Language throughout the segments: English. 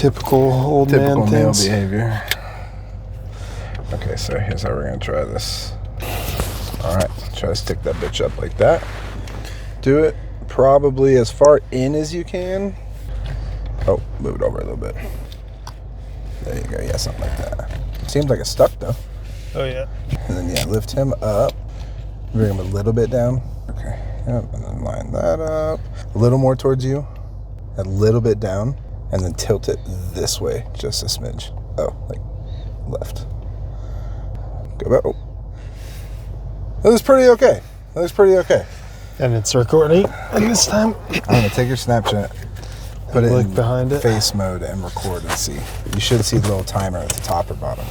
Typical old man Typical male things. behavior. Okay, so here's how we're gonna try this. All right, try to stick that bitch up like that. Do it probably as far in as you can. Oh, move it over a little bit. There you go. Yeah, something like that. Seems like it's stuck though. Oh yeah. And then yeah, lift him up. Bring him a little bit down. Okay. Yep. And then line that up. A little more towards you. A little bit down. And then tilt it this way, just a smidge. Oh, like left. Go back. Oh. That looks pretty okay. That looks pretty okay. And it's recording. And this time, I'm gonna take your Snapchat, put it look in behind it. face mode, and record and see. You should see the little timer at the top or bottom.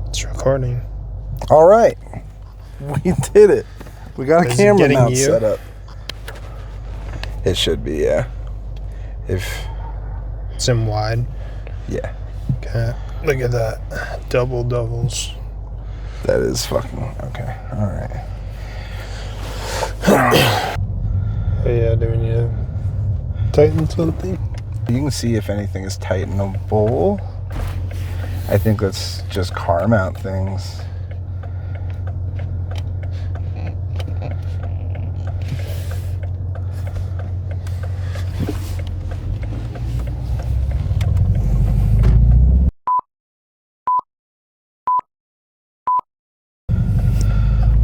It's recording. All right, we did it. We got a Is it camera getting mount you? set up. It should be, yeah. It's in wide. Yeah, Okay. Look at that. Double doubles. that is fucking okay. All right. Oh yeah, do we need to tighten something? You can see if anything is tightenable. I think let's just car mount things.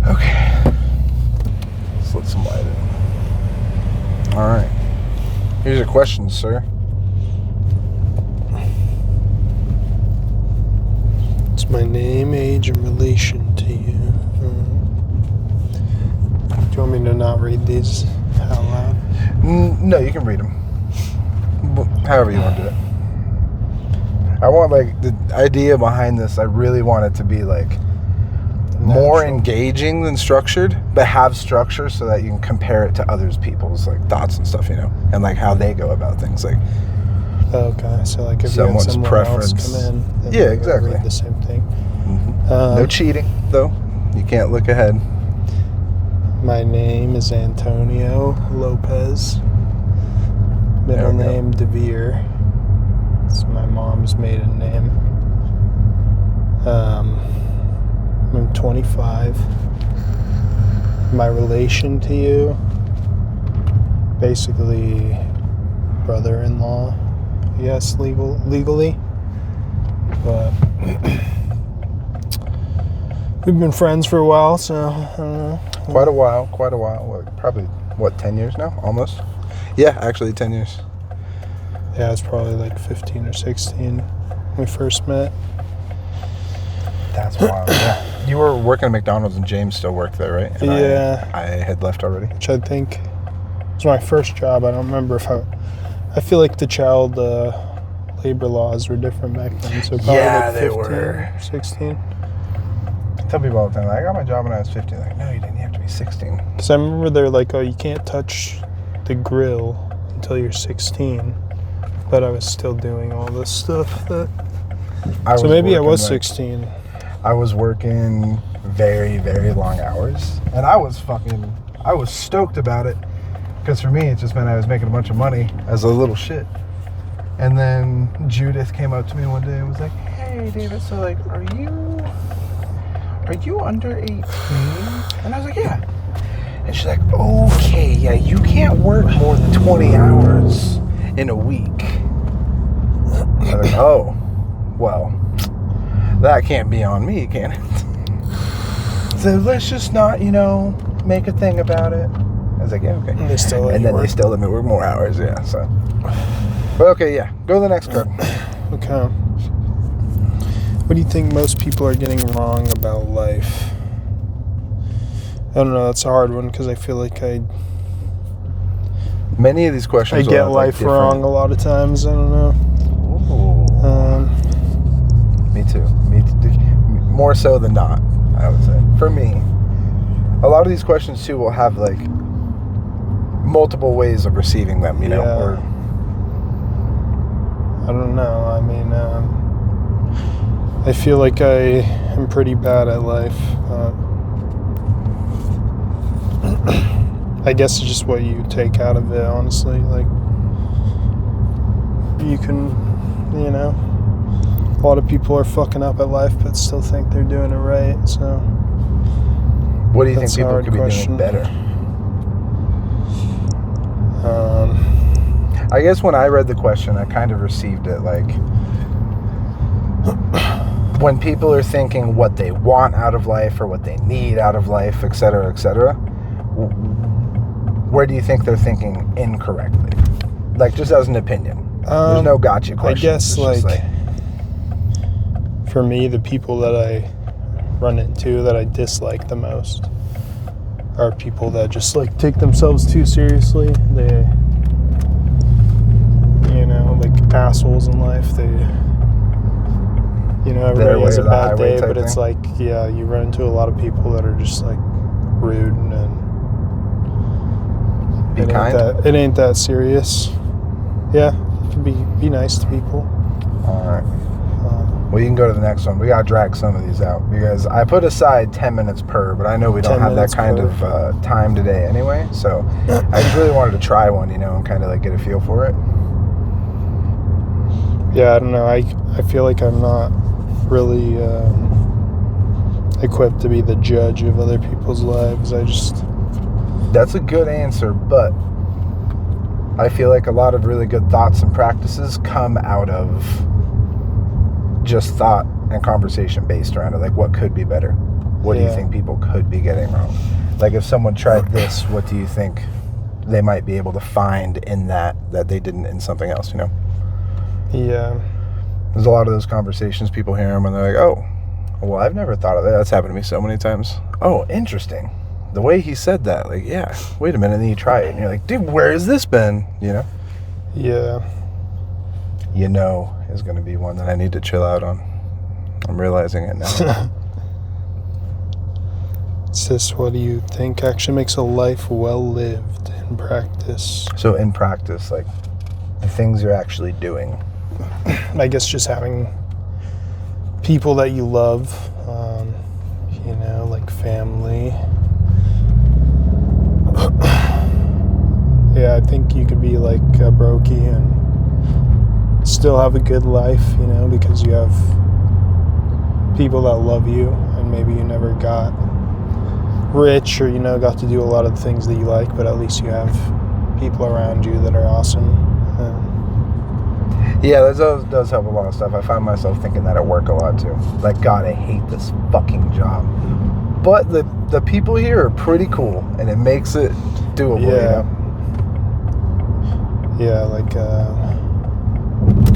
Okay. Let's let some light in. All right. Here's your questions, sir. What's my name, age, and relation to you? Do you want me to not read these out loud? No, you can read them. However you want to do it. I want, like, the idea behind this, I really want it to be, like, more Natural. engaging than structured, but have structure so that you can compare it to others people's, like, thoughts and stuff, you know? And, like, how they go about things. Like, Okay, so like if Someone's you had someone preference. else come in, then Yeah, they would exactly. read the same thing. no cheating, though. You can't look ahead. My name is Antonio Lopez. There Middle we go. name DeVere. It's my mom's maiden name. I'm 25. My relation to you, basically brother-in-law. Yes, legally. But we've been friends for a while, so I don't know. Quite a while. Like, probably, 10 years now? Almost? Yeah, actually 10 years. Yeah, it's probably like 15 or 16 when we first met. That's wild. Yeah. You were working at McDonald's and James still worked there, right? And Yeah. I had left already. Which I think was my first job. I don't remember if I feel like the child labor laws were different back then. So probably Yeah, like they 15, were. 16. I tell people all the time, I got my job when I was 15. Like, no, you didn't. You have to be 16. Because I remember they're like, oh, you can't touch the grill until you're 16. But I was still doing all this stuff. So maybe I was 16. I was working very, very long hours. And I was stoked about it. Because for me, it just meant I was making a bunch of money as a little shit. And then Judith came up to me one day and was like, hey, David, so like, are you under 18? And I was like, yeah. And she's like, okay, yeah, you can't work more than 20 hours in a week. I was like, oh, well, that can't be on me, can it? So let's just not, make a thing about it. I was like, yeah, okay. And they still let And you then they work. still let me work more hours, yeah, so. But okay, yeah, go to the next card. Okay. What do you think most people are getting wrong about life? I don't know. That's a hard one because I feel like I Many of these questions will get have, like, life wrong a lot of times. I don't know. Me too. More so than not, I would say. For me, a lot of these questions too will have like multiple ways of receiving them, you know? Yeah. Or I don't know. I mean, I feel like I am pretty bad at life. I guess it's just what you take out of it, honestly. Like, you can you know, a lot of people are fucking up at life but still think they're doing it right. So what do you think people could be doing better? I guess when I read the question, I kind of received it like, when people are thinking what they want out of life or what they need out of life, et cetera, where do you think they're thinking incorrectly? Like, just as an opinion. There's no gotcha question. I guess, like, for me, the people that I run into that I dislike the most are people that just, like, take themselves too seriously. They, you know, like, assholes in life. They, you know, everybody has a bad day, but it's like, yeah, you run into a lot of people that are just, like, rude and be kind. It ain't that serious. Yeah, be nice to people. All right. Well, you can go to the next one. We got to drag some of these out because I put aside 10 minutes per, but I know we don't have that kind of time today anyway. So I just really wanted to try one, you know, and kind of like get a feel for it. Yeah, I don't know. I feel like I'm not really equipped to be the judge of other people's lives. That's a good answer, but I feel like a lot of really good thoughts and practices come out of just thought and conversation based around it. Like, what could be better? What do you think people could be getting wrong? Like, if someone tried this, what do you think they might be able to find in that they didn't in something else, you know? Yeah. There's a lot of those conversations, people hear them and they're like, oh, well, I've never thought of that. That's happened to me so many times. Oh, interesting. The way he said that, like, yeah, wait a minute, and then you try it, and you're like, dude, where has this been, you know? Yeah. You know is going to be one that I need to chill out on. I'm realizing it now. It's this, what do you think actually makes a life well lived in practice? So in practice, like, the things you're actually doing. I guess just having people that you love, you know, like family. Yeah, I think you could be like a brokey and still have a good life, you know, because you have people that love you and maybe you never got rich or, you know, got to do a lot of the things that you like, but at least you have people around you that are awesome. Yeah, that does help a lot of stuff. I find myself thinking that at work a lot too. Like, God, I hate this fucking job. But the people here are pretty cool, and it makes it doable, yeah. You know? Yeah, like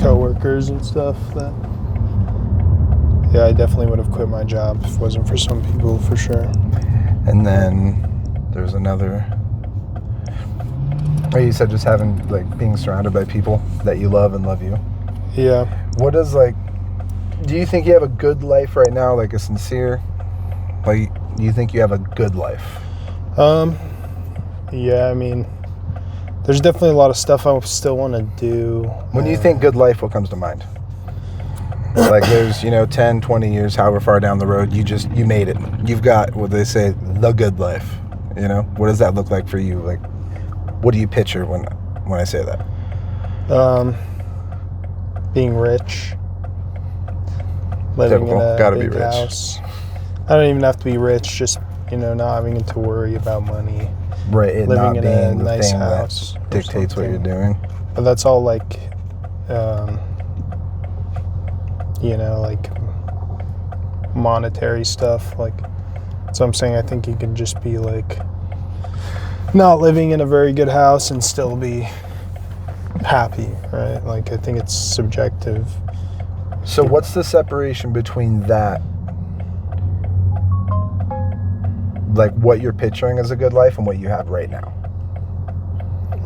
co-workers and stuff. Yeah, I definitely would have quit my job if it wasn't for some people, for sure. And then there's another... Oh, you said just having, like, being surrounded by people that you love and love you. Yeah. What is, like... Do you think you have a good life right now, like a sincere... Like, do you think you have a good life? Yeah, I mean... There's definitely a lot of stuff I still want to do. When you think good life, what comes to mind? Like, there's, you know, 10, 20 years, however far down the road, you made it. You've got, what they say, the good life, you know? What does that look like for you? Like, what do you picture when I say that? Being rich. Living in a big house. I don't even have to be rich, just, you know, not having to worry about money. Right, it living not in being a the nice thing house that dictates what you're doing. But that's all like, you know, like monetary stuff. Like, so I'm saying I think you can just be like not living in a very good house and still be happy, right? Like, I think it's subjective. So what's the separation between that, like what you're picturing as a good life, and what you have right now?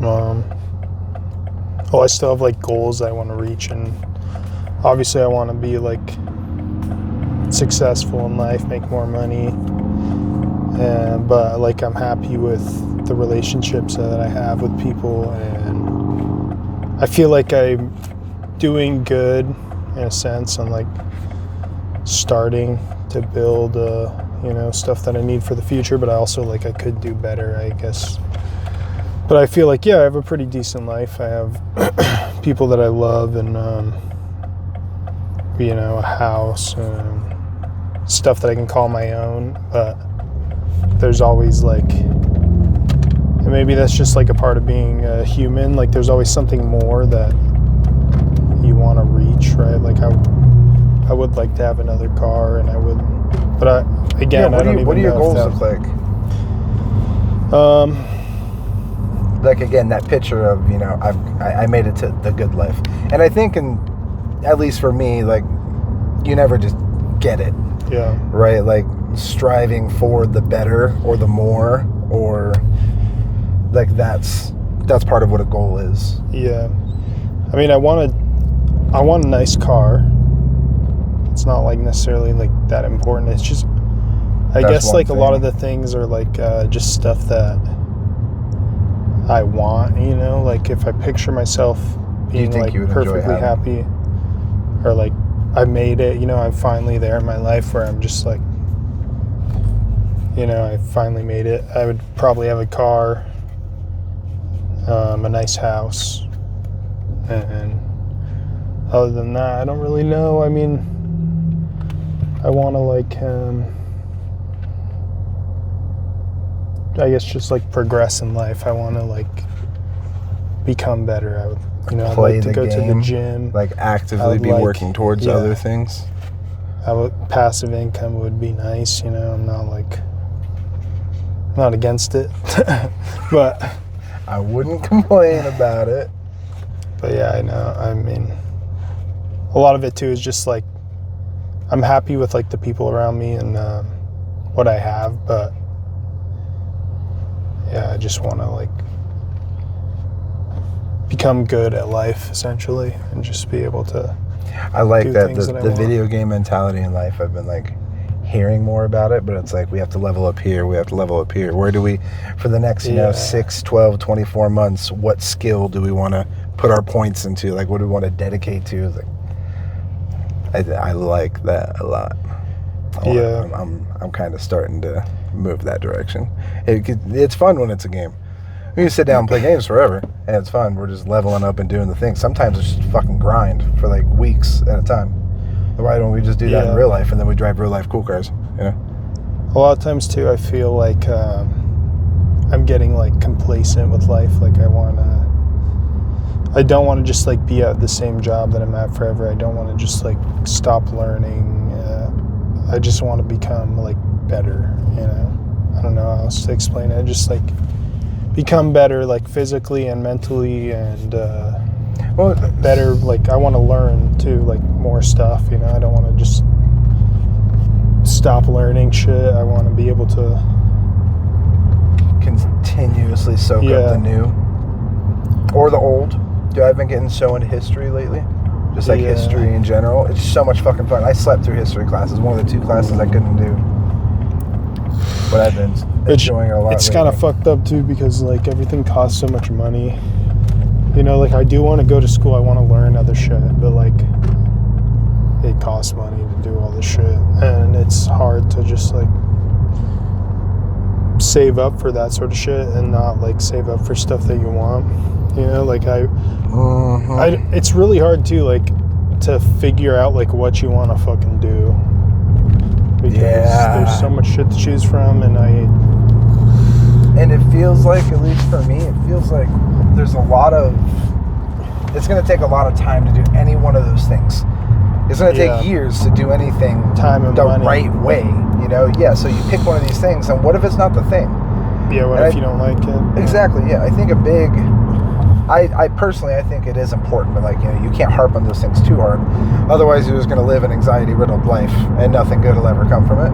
Well, I still have like goals I want to reach, and obviously I want to be like successful in life, make more money, but like I'm happy with the relationships that I have with people, and I feel like I'm doing good in a sense. I'm like starting to build you know, stuff that I need for the future, but I also like I could do better, I guess. But I feel like, yeah, I have a pretty decent life. I have people that I love, and you know, a house and stuff that I can call my own, but there's always like, and maybe that's just like a part of being a human, like there's always something more that you want to reach, right? Like I would like to have another car, and I would, but I don't even know. What do your goals look like? Like again, that picture of, you know, I made it to the good life, and I think, at least for me, like you never just get it, Yeah. right? Like striving for the better or the more, or like that's part of what a goal is. Yeah. I mean, I want a nice car. It's not like necessarily like that important. It's just, I That's guess one like a lot thing. of the things are like just stuff that I want, you know, like if I picture myself being think like you would enjoy perfectly having? happy, or like I made it, you know, I'm finally there in my life where I'm just like, you know, I finally made it. I would probably have a car, a nice house, and other than that, I don't really know. I mean, I want to like, I guess just like progress in life. I want to like become better. I would, you know, I'd Play like to the go to the game, gym. like I actively would be like- working towards yeah. other things. Passive income would be nice, you know. I'm not against it, but I wouldn't complain about it. yeah, I know. I mean, a lot of it too is just like I'm happy with like the people around me and what I have, but yeah, I just want to like become good at life essentially, and just be able to. I like do that things the that I the want. video game mentality in life. I've been like hearing more about it, but it's like we have to level up here, we have to level up here. Where do we, for the next, you know, Yeah. 6, 12, 24 months, what skill do we want to put our points into? Like, what do we want to dedicate to? Like, I like that a lot. Yeah. I'm kind of starting to move that direction. It's fun when it's a game. We can sit down and play games forever, and it's fun. We're just leveling up and doing the things. Sometimes it's just fucking grind for like weeks at a time. Why don't we just do that in Yeah. real life, and then we drive real life cool cars, you know? A lot of times too, I feel like I'm getting like complacent with life. Like I don't want to just like be at the same job that I'm at forever. I don't want to just like stop learning. I just want to become like better, you know? I don't know how else to explain it. Just like become better, like physically and mentally, and Well, better. Like I want to learn too, like more stuff, you know? I don't want to just stop learning shit. I want to be able to. continuously soak Yeah. up the new or the old. Dude, I've been getting so into history lately. Just like Yeah. history in general. It's so much fucking fun. I slept through history classes. One of the 2 classes I couldn't do. But I've been enjoying it a lot. It's kind of lately. fucked up too, because like everything costs so much money. You know, like I do want to go to school. I want to learn other shit, but like it costs money to do all this shit, and it's hard to just like save up for that sort of shit and not like save up for stuff that you want. You know, like it's really hard too, like to figure out like what you want to fucking do, because there's so much shit to choose from, and And it feels like, at least for me, it feels like there's it's going to take a lot of time to do any one of those things. It's going to Yeah. take years to do anything Time and the money. right way, you know? Yeah, so you pick one of these things, and what if it's not the thing? yeah, what And if you don't like it? Exactly, yeah. I think I personally, I think it is important, but like, you know, you can't harp on those things too hard. Otherwise, you're just going to live an anxiety-riddled life, and nothing good will ever come from it.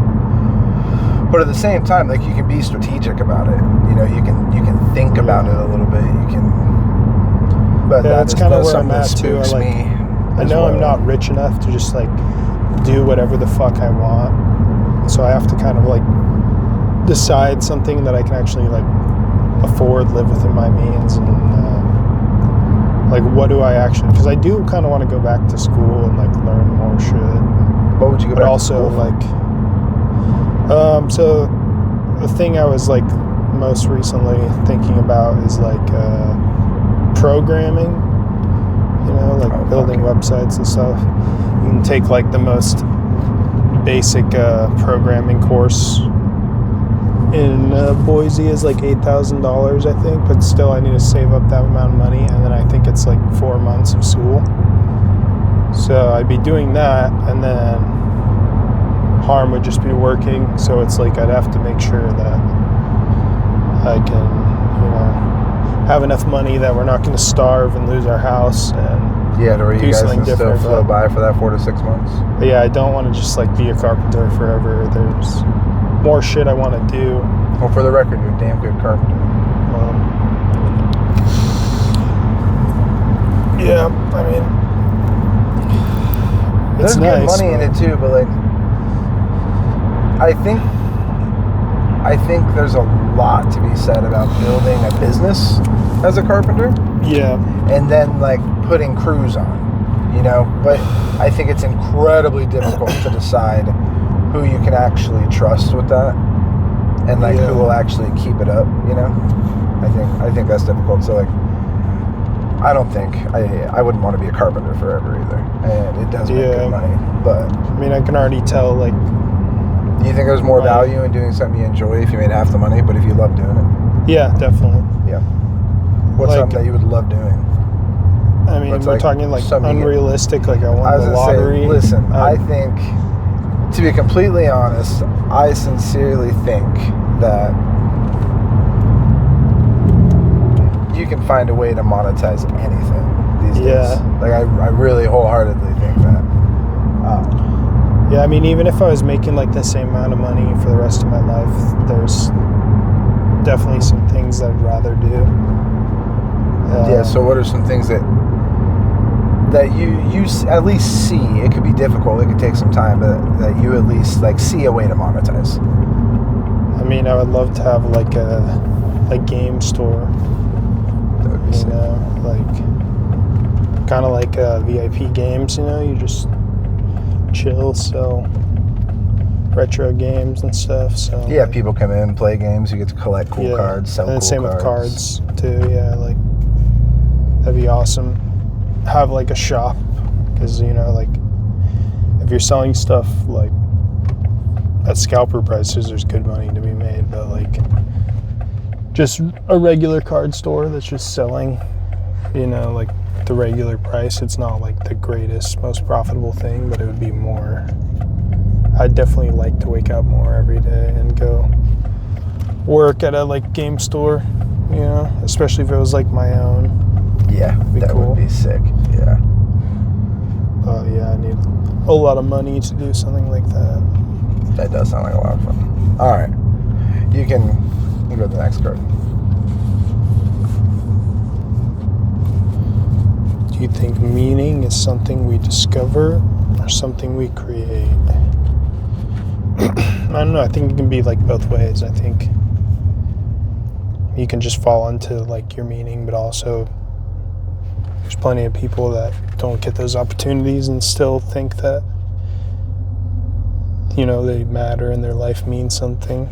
But at the same time, like, you can be strategic about it. You know, you can think about it a little bit. You can. But Yeah, that's kinda where something I'm that at, too. I spooks like- me. I as know I'm well. not rich enough to just like do whatever the fuck I want, so I have to kind of like decide something that I can actually like afford, live within my means, and like what do I actually? Because I do kind of want to go back to school and like learn more shit, What would you go but back also to school for? like so the thing I was like most recently thinking about is like programming. You know, like Oh, building fuck. websites and stuff. can take like the most basic programming course in Boise is like $8,000, I think, but still I need to save up that amount of money, and then I think it's like 4 months of school. So I'd be doing that, and then Harm would just be working. So it's like I'd have to make sure that I can, have enough money that we're not going to starve and lose our house and or you do guys something can still different. flow by for that 4 to 6 months. But yeah, I don't want to just like be a carpenter forever. There's more shit I want to do. Well, for the record, you're a damn good carpenter. Yeah, I mean, There's it's good nice. money in it too, but like, I think there's a lot to be said about building a business as a carpenter. Yeah, And then like putting crews on, But I think it's incredibly difficult to decide who you can actually trust with that, and like who will actually keep it up. I think that's difficult. So like, I don't think I wouldn't want to be a carpenter forever either, and it does make good money. But I mean, I can already tell like. do you think there's more value in doing something you enjoy if you made half the money, but if you love doing it? Yeah, definitely. Yeah. What's something that you would love doing? I mean, we're talking like unrealistic, like I won the lottery. Listen, I think, to be completely honest, I sincerely think that you can find a way to monetize anything these days. Like, I really wholeheartedly think that. Yeah, I mean, even if I was making like the same amount of money for the rest of my life, there's definitely some things that I'd rather do. So what are some things that you at least see? It could be difficult, it could take some time, but that you at least like see a way to monetize. I mean, I would love to have like a game store. That would be sick. Like kind of like VIP games. You just chill, sell retro games and stuff. So yeah, people come in, play games. You get to collect cool cards, sell cool cards. And same with cards too. Yeah, like that'd be awesome. Have like a shop, because like if you're selling stuff like at scalper prices, there's good money to be made. But like just a regular card store that's just selling, like the regular price, it's not like the greatest, most profitable thing, but it would be more. I'd definitely like to wake up more every day and go work at a like game store, especially if it was like my own. Yeah, that would be sick. Yeah. Oh yeah, I need a lot of money to do something like that. That does sound like a lot of fun. All right, you can go to the next card. Do you think meaning is something we discover or something we create? I don't know. I think it can be like both ways. I think you can just fall into like your meaning, but also there's plenty of people that don't get those opportunities and still think that they matter and their life means something.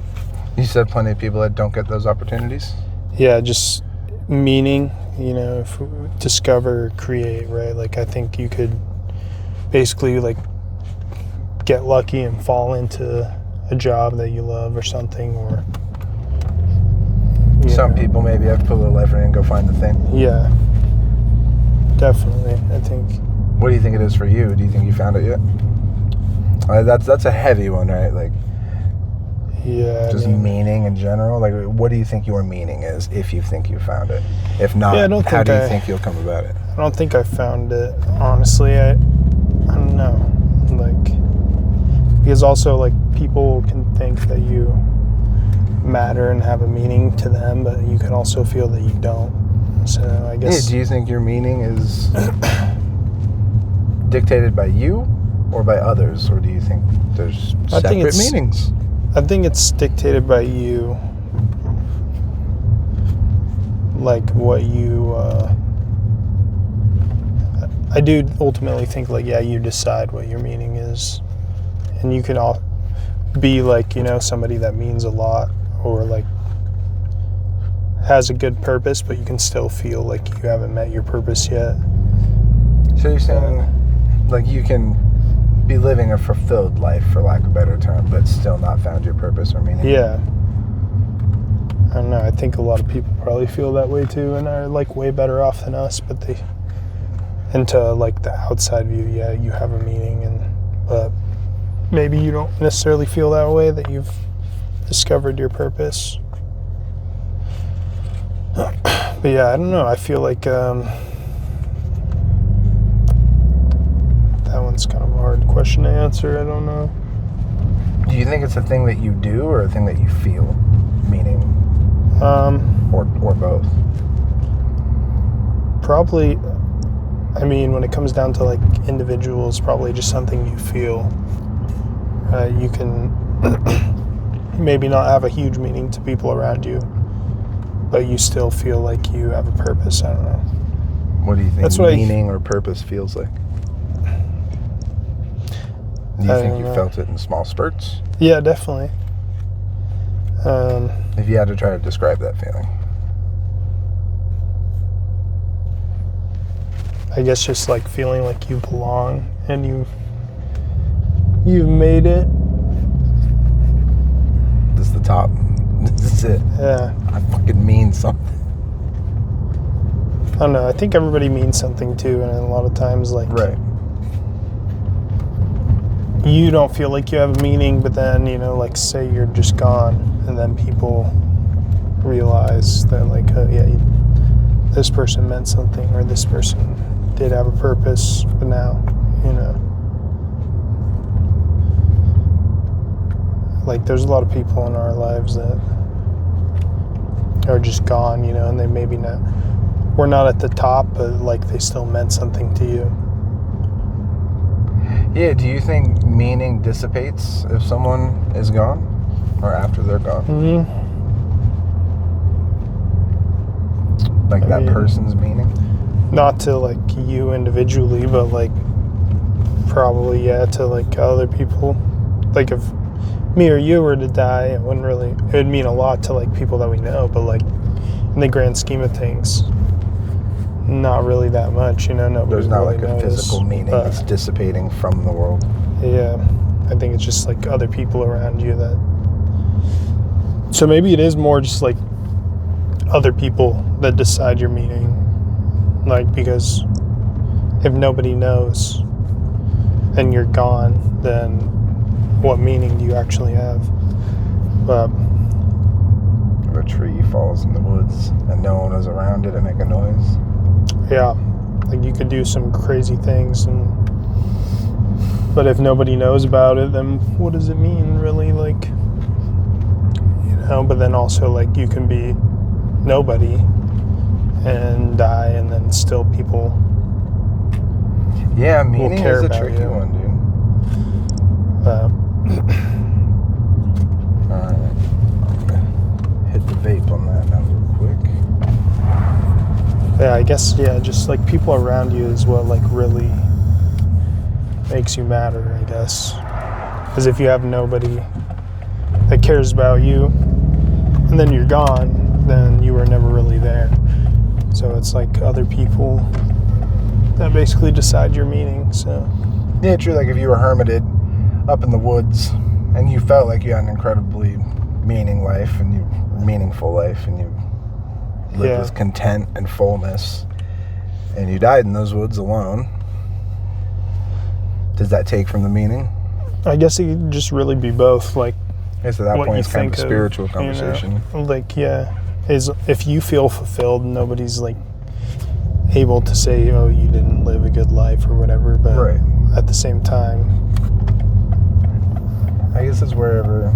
You said plenty of people that don't get those opportunities? Yeah, just meaning, if we discover, create, right? Like I think you could basically like get lucky and fall into a job that you love or something, or some people maybe have to put a little effort in and go find the thing. Yeah, definitely. I think. What do you think it is for you? Do you think you found it yet? That's a heavy one, right? Like, yeah, just meaning in general. Like, what do you think your meaning is if you think you found it? If not, how do you think you'll come about it? I don't think I found it, honestly. I don't know. Like, because also like people can think that you matter and have a meaning to them, but you can also feel that you don't. So I guess. Do you think your meaning is dictated by you or by others, or do you think there's separate meanings? I think it's dictated by you, like what you. I do ultimately think like you decide what your meaning is, and you can all be like somebody that means a lot or like has a good purpose, but you can still feel like you haven't met your purpose yet. So you're saying like you can be living a fulfilled life, for lack of a better term, but still not found your purpose or meaning. Yeah. I don't know. I think a lot of people probably feel that way too, and are like way better off than us. But into like the outside view, yeah, you have a meaning, but maybe you don't necessarily feel that way, that you've discovered your purpose. But yeah, I don't know. I feel like that one's kind of a hard question to answer. I don't know. Do you think it's a thing that you do or a thing that you feel? Meaning, or both? Probably. I mean, when it comes down to like individuals, probably just something you feel. You can maybe not have a huge meaning to people around you, but you still feel like you have a purpose. I don't know. What do you think That's what meaning or purpose feels like? Do you think you felt it in small spurts? Yeah, definitely. If you had to try to describe that feeling. I guess just like feeling like you belong and you've made it. This is the top. This is it. Yeah. I fucking mean something. I don't know. I think everybody means something too, and a lot of times like Right. you don't feel like you have a meaning, but then, like say you're just gone, and then people realize that like, oh yeah, this person meant something, or this person did have a purpose, but now, like there's a lot of people in our lives that are just gone, and they maybe we're not at the top, but like they still meant something to you. Yeah, do you think meaning dissipates if someone is gone? Or after they're gone? Mm-hmm. Like that person's meaning? Not to like you individually, but like probably, yeah, to like other people. Like if me or you were to die, it would mean a lot to like people that we know, but like in the grand scheme of things, not really that much, nobody There's not really like a knows, physical meaning that's dissipating from the world. Yeah, I think it's just like other people around you that. So maybe it is more just like other people that decide your meaning, like because if nobody knows and you're gone, then what meaning do you actually have? But If a tree falls in the woods and no one is around it and make a noise. yeah, like you could do some crazy things, but if nobody knows about it, then what does it mean really? Like, but then also like you can be nobody and die, and then still people. Yeah, meaning care is a about tricky you. one, dude. Alright. I'm gonna hit the vape on that now real quick. Yeah, I guess, just like people around you is what like really makes you matter, I guess. Because if you have nobody that cares about you, and then you're gone, then you were never really there. So it's like other people that basically decide your meaning, so. Yeah, true. Like if you were hermited up in the woods and you felt like you had an incredibly meaningful life and you lived with content and fullness, and you died in those woods alone, does that take from the meaning? I guess it could just really be both, like. I guess at that point it's kind of a spiritual conversation. Like, is if you feel fulfilled, nobody's like able to say, oh, you didn't live a good life or whatever, but Right. at the same time, I guess it's wherever,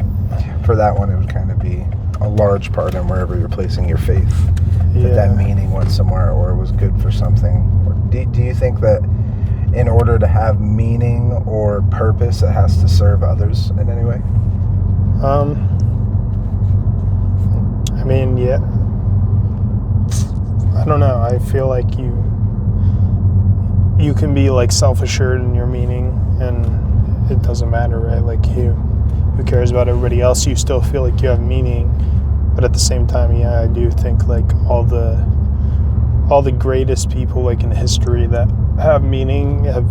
for that one, it would kind of be a large part in wherever you're placing your faith. That meaning went somewhere or was good for something. Do you think that in order to have meaning or purpose, it has to serve others in any way? I mean, yeah. I don't know. I feel like you can be like self-assured in your meaning, and it doesn't matter, right? Like who cares about everybody else? You still feel like you have meaning, but at the same time, yeah, I do think like all the greatest people like in history that have meaning have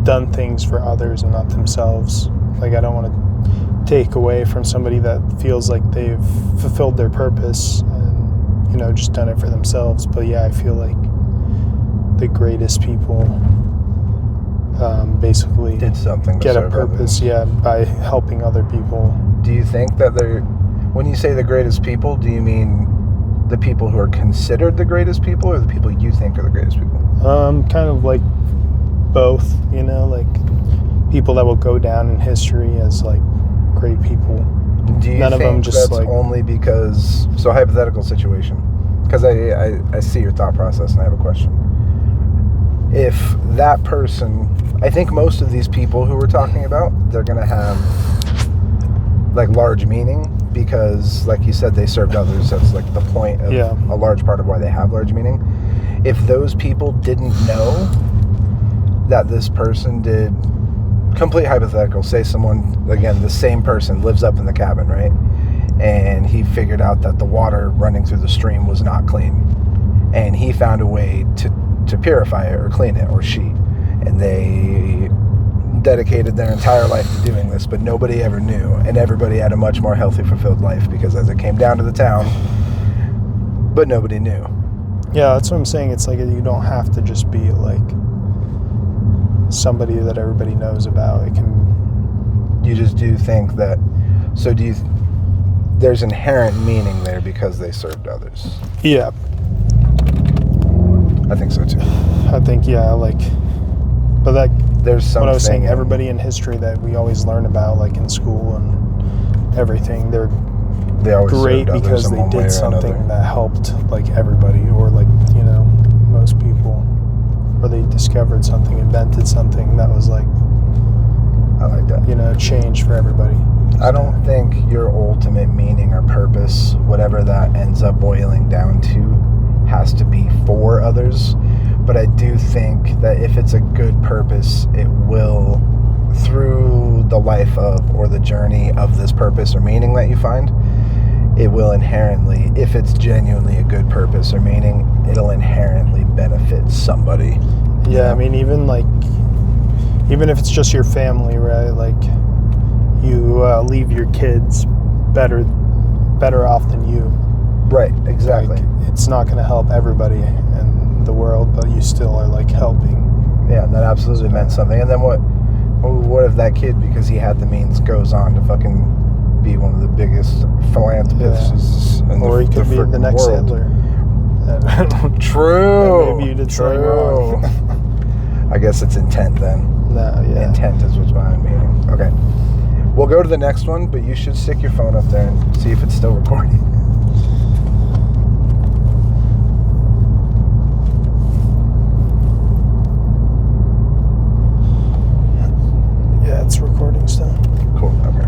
done things for others and not themselves. Like, I don't want to take away from somebody that feels like they've fulfilled their purpose and, you know, just done it for themselves. But yeah, I feel like the greatest people basically did something to get a serve purpose, others. yeah, by helping other people. Do you think that when you say the greatest people, do you mean the people who are considered the greatest people, or the people you think are the greatest people? Kind of like both, you know, like people that will go down in history as like great people. Do you None of think them just that's like only because, so hypothetical situation, because I see your thought process and I have a question. If that person, I think most of these people who we're talking about, they're going to have like large meaning because, like you said, they served others. That's like the point of a large part of why they have large meaning. If those people didn't know that this person did, complete hypothetical, say someone, again, the same person lives up in the cabin, right? And he figured out that the water running through the stream was not clean. And he found a way to purify it or clean it, or she. And they dedicated their entire life to doing this, but nobody ever knew. And everybody had a much more healthy, fulfilled life because as it came down to the town, but nobody knew. Yeah, that's what I'm saying. It's like you don't have to just be like somebody that everybody knows about. It can. You just do think that. So do you? There's inherent meaning there because they served others. Yeah. I think so too. I think like, but that there's something. What I was saying, everybody in history that we always learn about, like in school and everything, they always great because they did something that helped like everybody, or like, you know, most people, or they discovered something, invented something that was like, I like that, you know, change for everybody. I don't think your ultimate meaning or purpose, whatever that ends up boiling down to, has to be for others, but I do think that if it's a good purpose, it will, through the life of or the journey of this purpose or meaning that you find, it will inherently, if it's genuinely a good purpose or meaning, it'll inherently benefit somebody. Yeah, I mean, even if it's just your family, right? Like, you leave your kids better off than you. Right, exactly. Like, it's not going to help everybody in the world, but you still are like helping. Yeah, that absolutely meant something. And then what if that kid, because he had the means, goes on to fucking be one of the biggest philanthropists in or he could be the next world. Hitler. True. Maybe you did something wrong. I guess it's intent then. No, yeah. Intent is what's behind meaning. Okay. We'll go to the next one, but you should stick your phone up there and see if it's still recording. Yeah, it's recording still. Cool, okay.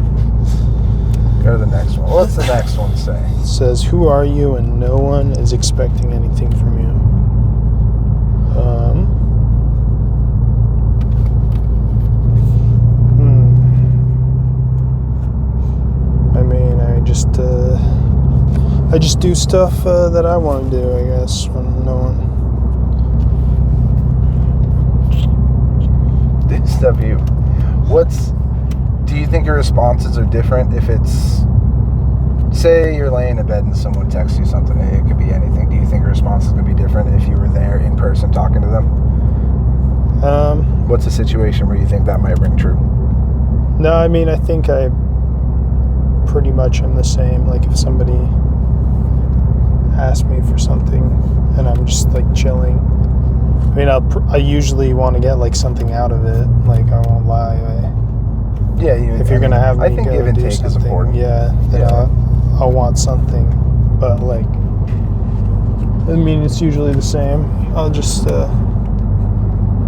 Go to the next one. What's the next one say? It says, "Who are you and no one is expecting anything from you." I mean, I just do stuff that I want to do, I guess, when no one. Stuff you. Do you think your responses are different if it's, say you're laying in bed and someone texts you something, it could be anything. Do you think your response is going to be different if you were there in person talking to them? What's a situation where you think that might ring true? No, I mean, I think I pretty much am the same. Like, if somebody asks me for something and I'm just like chilling, I mean, I usually want to get like something out of it. Like, I won't lie. Yeah, if you're gonna have me I think go give and do take something, is important. Yeah, then I'll want something. But like, I mean, it's usually the same. I'll just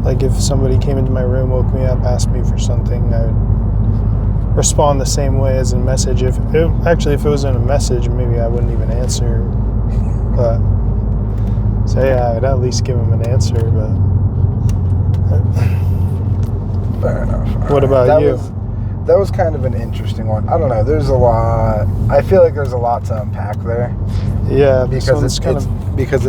like, if somebody came into my room, woke me up, asked me for something, I would respond the same way as a message. If it was in a message, maybe I wouldn't even answer. But so yeah, I'd at least give him an answer. But fair enough. What about you? That was kind of an interesting one. I don't know. There's a lot. I feel like there's a lot to unpack there. Yeah, because it's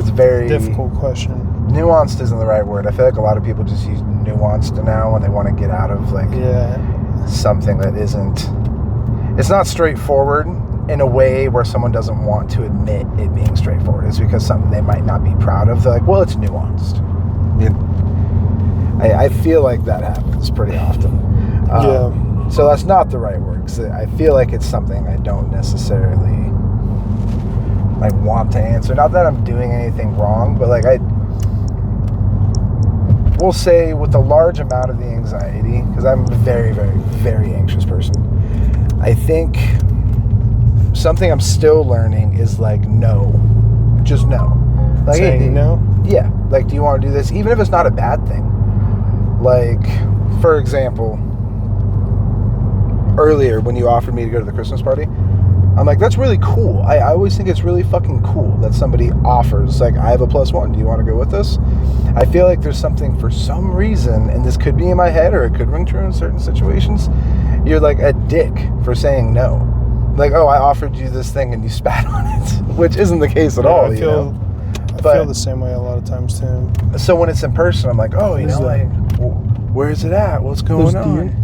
very difficult question. Nuanced isn't the right word. I feel like a lot of people just use nuanced now when they want to get out of like Yeah. something that isn't. It's not straightforward in a way where someone doesn't want to admit it being straightforward. It's because something they might not be proud of. They're like, well, it's nuanced. I feel like that happens pretty often. Yeah. So that's not the right word. 'Cause I feel like it's something I don't necessarily like want to answer. Not that I'm doing anything wrong, but like we'll say with a large amount of the anxiety, because I'm a very, very, very anxious person. I think something I'm still learning is like no, just no. Like Saying no? Yeah. Like, do you want to do this? Even if it's not a bad thing. Like, for example, earlier when you offered me to go to the Christmas party, I'm like, that's really cool. I always think it's really fucking cool that somebody offers, like, I have a +1. Do you want to go with us? I feel like there's something for some reason, and this could be in my head or it could ring true in certain situations. You're like a dick for saying no. Like, oh, I offered you this thing and you spat on it, which isn't the case at all. I feel the same way a lot of times too. So when it's in person, I'm like, oh, you know, like, where is it at? What's going on? Deer.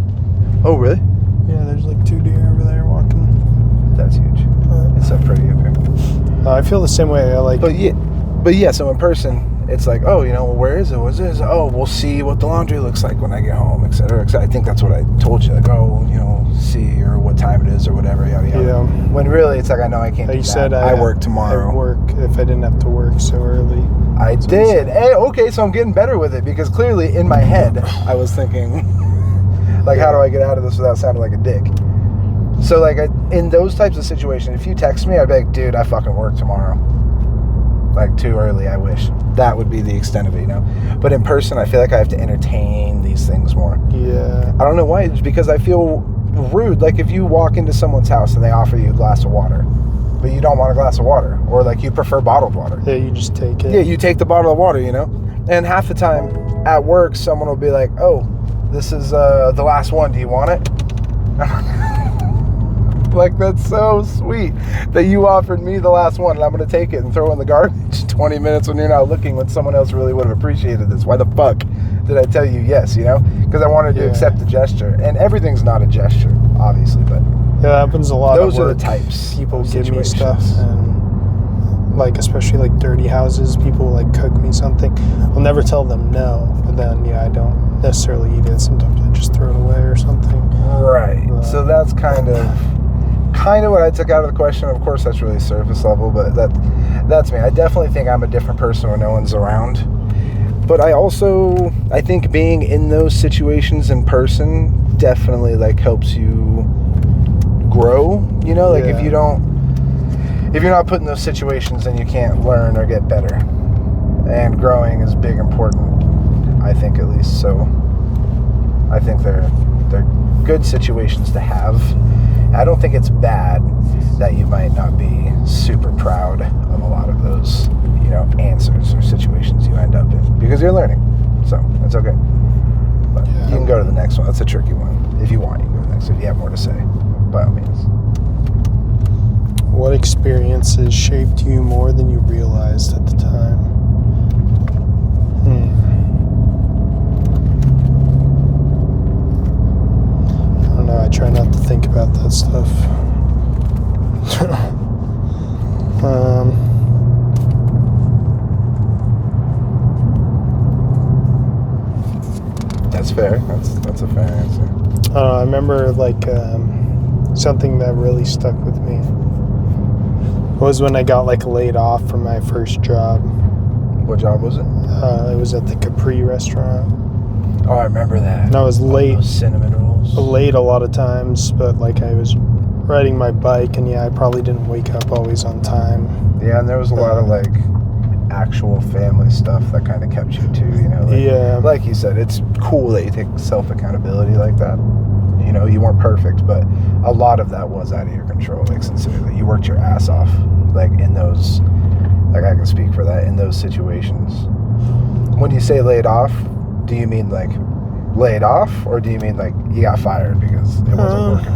Oh, really? Yeah, there's like 2 deer over there walking. That's huge. It's so pretty up here. I feel the same way. I like. But yeah. So in person, it's like, oh, you know, well, where is it? What's this? Oh, we'll see what the laundry looks like when I get home, et cetera. I think that's what I told you. Like, oh, you know, see or what time it is or whatever. Yada yada. Yeah. When really, it's like, I know I can't. You do said that. I work tomorrow. I work if I didn't have to work so early. I did. Hey, okay, so I'm getting better with it because clearly in my head I was thinking, like, how do I get out of this without sounding like a dick? So, like, in those types of situations, if you text me, I'd be like, dude, I fucking work tomorrow. Like, too early, I wish. That would be the extent of it, you know? But in person, I feel like I have to entertain these things more. Yeah. I don't know why. It's because I feel rude. Like, if you walk into someone's house and they offer you a glass of water, but you don't want a glass of water, or, like, you prefer bottled water. Yeah, you just take it. Yeah, you take the bottle of water, you know? And half the time at work, someone will be like, oh, this is the last one. Do you want it? Like, that's so sweet that you offered me the last one and I'm going to take it and throw it in the garbage 20 minutes when you're not looking, when someone else really would have appreciated this. Why the fuck did I tell you yes, you know? Because I wanted to accept the gesture. And everything not a gesture, obviously, but yeah, that happens a lot. Those are the types. People give me stuff, and like, especially like dirty houses, people like cook me something. I'll never tell them no, but then I don't necessarily eat it. Sometimes I just throw it away or something. Right. So that's kind of what I took out of the question. Of course, that's really surface level, but that's me. I definitely think I'm a different person when no one's around. But I think being in those situations in person definitely like helps you grow, you know? Like if you're not put in those situations, then you can't learn or get better. And growing is big important, I think, at least. So I think they're good situations to have. I don't think it's bad that you might not be super proud of a lot of those, you know, answers or situations you end up in, because you're learning. So it's okay. But you can go to the next one. That's a tricky one. If you want, you can go to the next one. If you have more to say, by all means. What experiences shaped you more than you realized at the time? I don't know. I try not to think about that stuff. That's fair. That's a fair answer. I remember like something that really stuck with me was when I got like laid off from my first job. What job was it? It was at the Capri restaurant. Oh, I remember that. And I was late. Those cinnamon rolls. Late a lot of times, but like I was riding my bike, and I probably didn't wake up always on time. Yeah, and there was a lot of like actual family stuff that kind of kept you too, you know? Like, like you said, it's cool that you take self-accountability like that. You know, you weren't perfect, but a lot of that was out of your control. Like, sincerely, you worked your ass off, like in those, like I can speak for that, in those situations. When you say laid off, do you mean like laid off, or do you mean like you got fired because it wasn't working?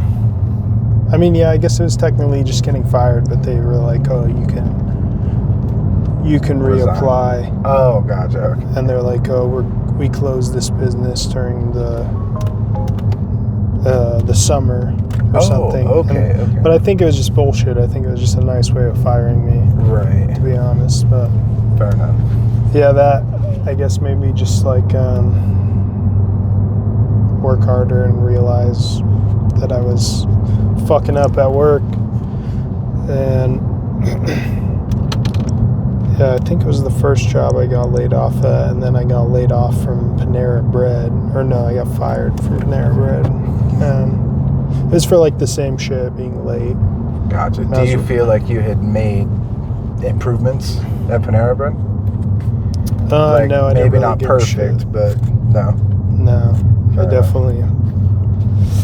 I mean, yeah, I guess it was technically just getting fired, but they were like, oh, you can you can Resign. reapply. Oh, gotcha. Okay. And they're like, oh, we closed this business during the summer or something. Okay, okay. But I think it was just bullshit. I think it was just a nice way of firing me, Right. to be honest. But Fair enough. yeah, that I guess made me just like work harder and realize that I was fucking up at work. And yeah, I think it was the first job I got laid off at, and then I got laid off from Panera Bread. Or no, I got fired from Panera Bread. And it was for like the same shit, being late. Gotcha. Do you feel like you had made improvements at Panera Bread? Like, No, I maybe didn't really not give a perfect, shit. but no. No, Fair I definitely.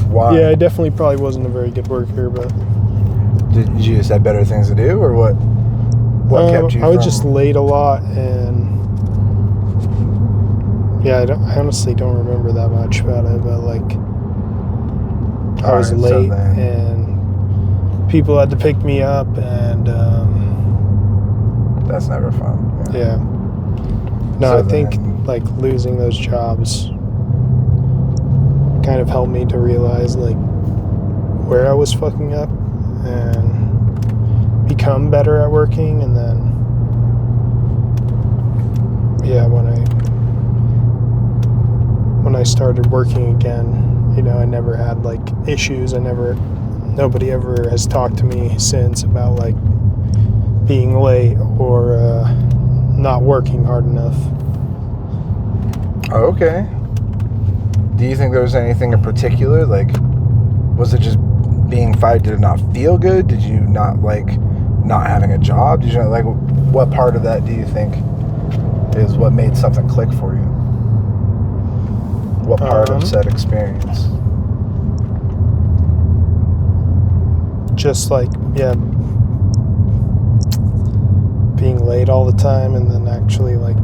Why? Yeah, I definitely probably wasn't a very good worker, but Did you just have better things to do, or what? What kept you? I was just late a lot, and yeah, I honestly don't remember that much about it, but like I was late, and people had to pick me up, and that's never fun. yeah. No, So I think then- like losing those jobs kind of helped me to realize like where I was fucking up and become better at working. And then yeah, when I started working again, you know, I never had like issues. Nobody ever has talked to me since about like being late or not working hard enough. Okay. Do you think there was anything in particular? Like, was it just being fired? Did it not feel good? Did you not like not having a job? Did you not like, what part of that do you think is what made something click for you? What part of said experience? Just like, yeah, being late all the time and then actually like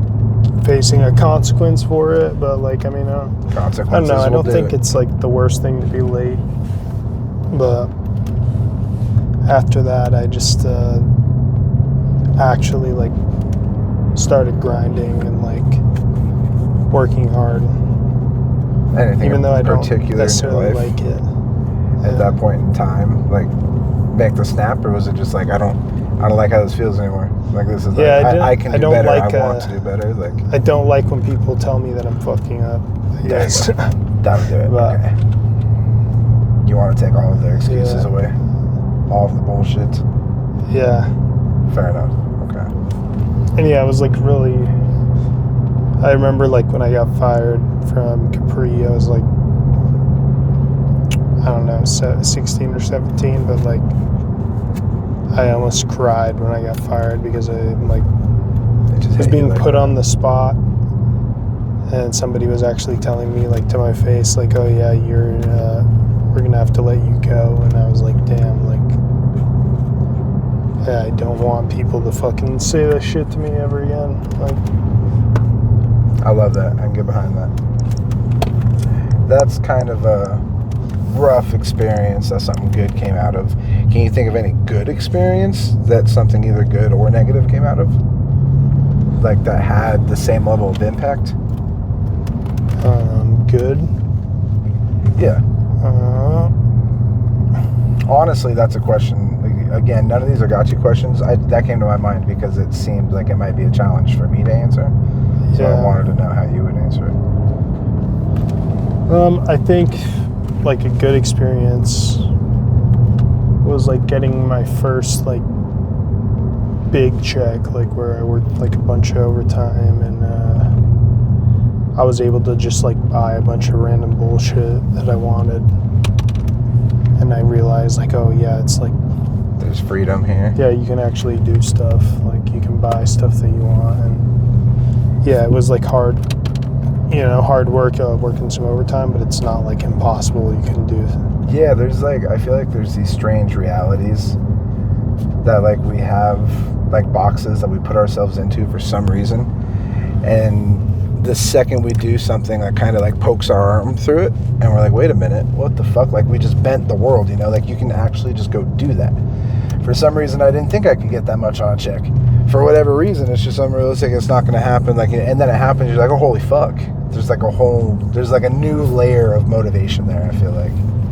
facing a consequence for it. But like, I mean, I don't know. I don't think it's like the worst thing to be late. But after that, I just actually like started grinding and like working hard. Anything even though I don't particular necessarily in your life like it. at that point in time, like make the snap, or was it just like I don't like how this feels anymore? Like this is I can do better. I want to do better. Like I don't like when people tell me that I'm fucking up. I guess. That'll do it. But, okay. You want to take all of their excuses away, all of the bullshit. Yeah. Fair enough. Okay. And yeah, it was like really. I remember like when I got fired from Capri, I was like, I don't know, 16 or 17, but like I almost cried when I got fired because I like was being put on the spot, and somebody was actually telling me like to my face like, oh yeah, we're gonna have to let you go. And I was like, damn, like yeah, I don't want people to fucking say that shit to me ever again. Like, I love that. I can get behind that. That's kind of a rough experience that something good came out of. Can you think of any good experience that something either good or negative came out of? Like that had the same level of impact? Good. Yeah. Honestly, that's a question. Again, none of these are gotcha questions. That came to my mind because it seemed like it might be a challenge for me to answer. So I wanted to know how you would answer it. I think like a good experience was like getting my first like big check, like where I worked like a bunch of overtime, and I was able to just like buy a bunch of random bullshit that I wanted. And I realized like, oh yeah, it's like there's freedom here. Yeah, you can actually do stuff. Like you can buy stuff that you want. And yeah, it was like hard work, working some overtime, but it's not like impossible. You can do. Yeah, there's like, I feel like there's these strange realities that like we have like boxes that we put ourselves into for some reason. And the second we do something that kind of like pokes our arm through it, and we're like, wait a minute, what the fuck? Like we just bent the world, you know, like you can actually just go do that. For some reason, I didn't think I could get that much on a check. for whatever reason, it's just unrealistic. It's not going to happen. Like, and then it happens. You're like, oh, holy fuck. There's like a new layer of motivation there. I feel like,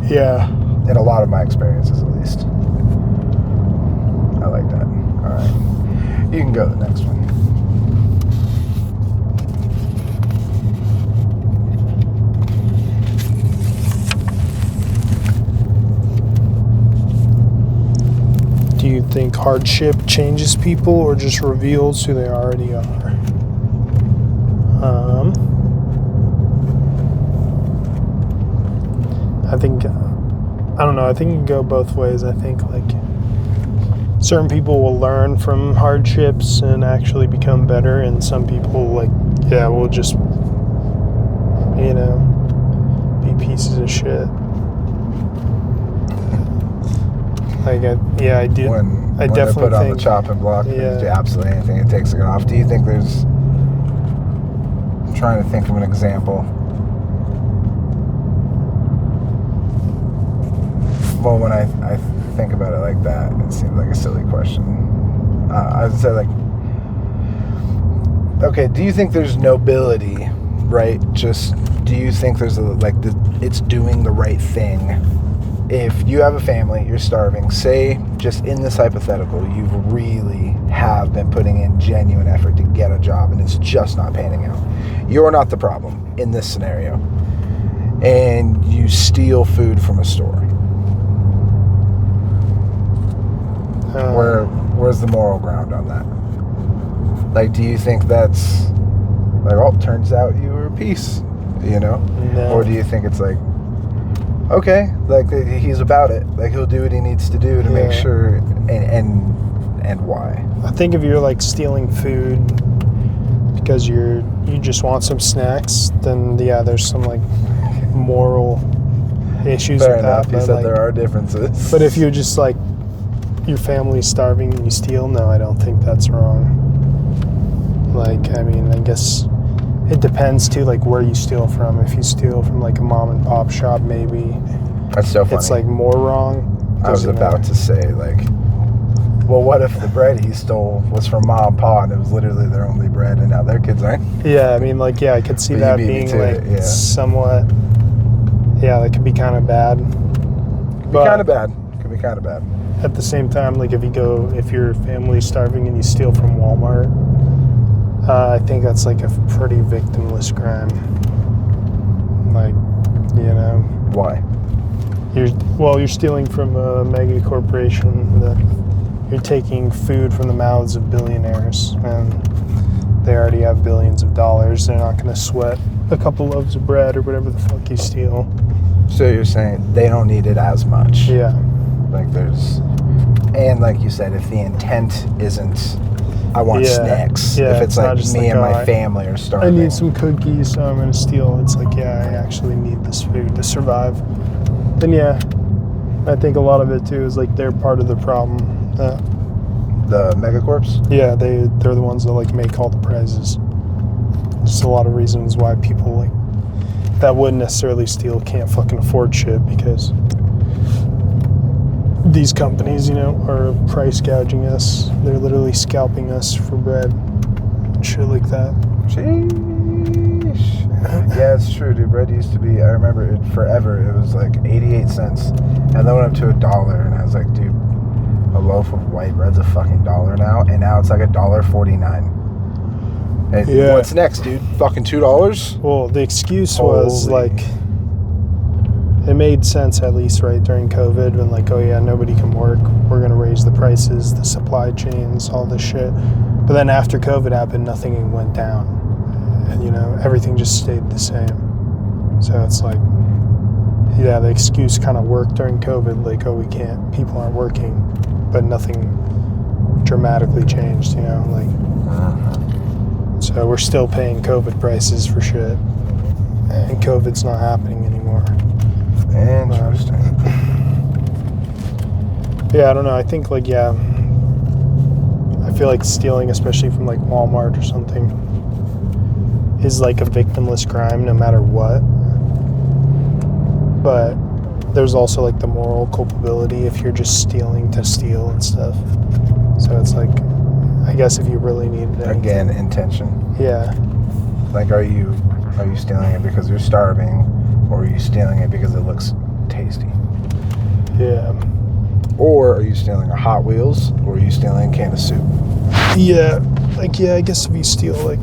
Yeah. in a lot of my experiences, at least. I like that. All right, you can go to the next one. Do you think hardship changes people or just reveals who they already are? I think, I don't know, I think it can go both ways. I think, like, certain people will learn from hardships and actually become better, and some people, like, yeah, will just, you know, be pieces of shit. Like, I do. When I they definitely put on think the chopping block, they yeah. do absolutely anything it takes to get off. Do you think there's... I'm trying to think of an example. Well, when I think about it like that, it seems like a silly question. I would say, like, okay, do you think there's nobility, right? Just, do you think there's it's doing the right thing? If you have a family, you're starving, say, just in this hypothetical, you really have been putting in genuine effort to get a job and it's just not panning out. You're not the problem in this scenario. And you steal food from a store. Where's the moral ground on that? Like, do you think that's like, oh, turns out you were a piece, you know? No. Or do you think it's like, okay, like, he's about it, like, he'll do what he needs to do to make sure, and why? I think if you're, like, stealing food because you just want some snacks, then yeah, there's some, like, moral issues Fair with enough. that. You But, said like, there are differences. but if you're just, like, your family's starving and you steal, no, I don't think that's wrong. Like, I mean, I guess it depends too, like, where you steal from. If you steal from, like, a mom and pop shop, maybe That's so funny. it's, like, more wrong. I was about to say, like, well, what if the bread he stole was from mom and pa and it was literally their only bread and now their kids aren't? Yeah, I mean, like, yeah, I could see But you that beat me being, to like, it, yeah. somewhat, yeah, that could be kind of bad. Could be kind of bad. Could be kind of bad. At the same time, like, if your family's starving and you steal from Walmart, I think that's, like, a pretty victimless crime. Like, you know. Why? You're stealing from a mega corporation that you're taking food from the mouths of billionaires, and they already have billions of dollars. They're not going to sweat a couple loaves of bread or whatever the fuck you steal. So you're saying they don't need it as much? Yeah. Like, and like you said, if the intent isn't, I want snacks. Yeah, if it's not like just me like, and my I family are I starving. need some cookies, so I'm going to steal. It's like, yeah, I actually need this food to survive. And yeah, I think a lot of it too is like they're part of the problem. The megacorps? Yeah, they're the ones that, like, make all the prizes. Just a lot of reasons why people, like, that wouldn't necessarily steal can't fucking afford shit, because these companies, you know, are price gouging us. They're literally scalping us for bread and shit like that. Sheesh. Yeah, it's true, dude. Bread used to be, I remember it forever, it was like 88 cents. And then went up to $1, and I was like, dude, a loaf of white bread's a fucking $1 now, and now it's like $1.49. And Yeah. what's next, dude? Fucking $2? Well, the excuse was, Holy. like, it made sense at least, right, during COVID, when, like, oh yeah, nobody can work, we're going to raise the prices, the supply chains, all this shit. But then after COVID happened, nothing went down. And, you know, everything just stayed the same. So it's like, yeah, the excuse kind of worked during COVID, like, oh, people aren't working, but nothing dramatically changed, you know, like, so we're still paying COVID prices for shit, and COVID's not happening anymore. Interesting. Yeah, I don't know. I think, like, yeah, I feel like stealing, especially from, like, Walmart or something, is, like, a victimless crime no matter what. But there's also, like, the moral culpability if you're just stealing to steal and stuff. So it's like, I guess if you really needed it. Again, intention. Yeah. Like, are you stealing it because you're starving, or are you stealing it because it looks tasty? Yeah. Or are you stealing a Hot Wheels, or are you stealing a can of soup? Yeah. Like, yeah, I guess if you steal, like,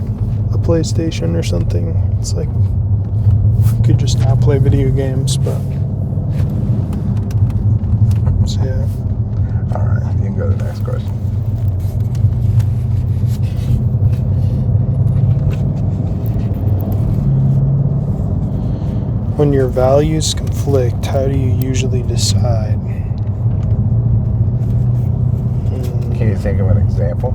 a PlayStation or something, it's like, you could just not play video games, but... So, yeah. Alright, you can go to the next question. When your values conflict, how do you usually decide? Can you think of an example?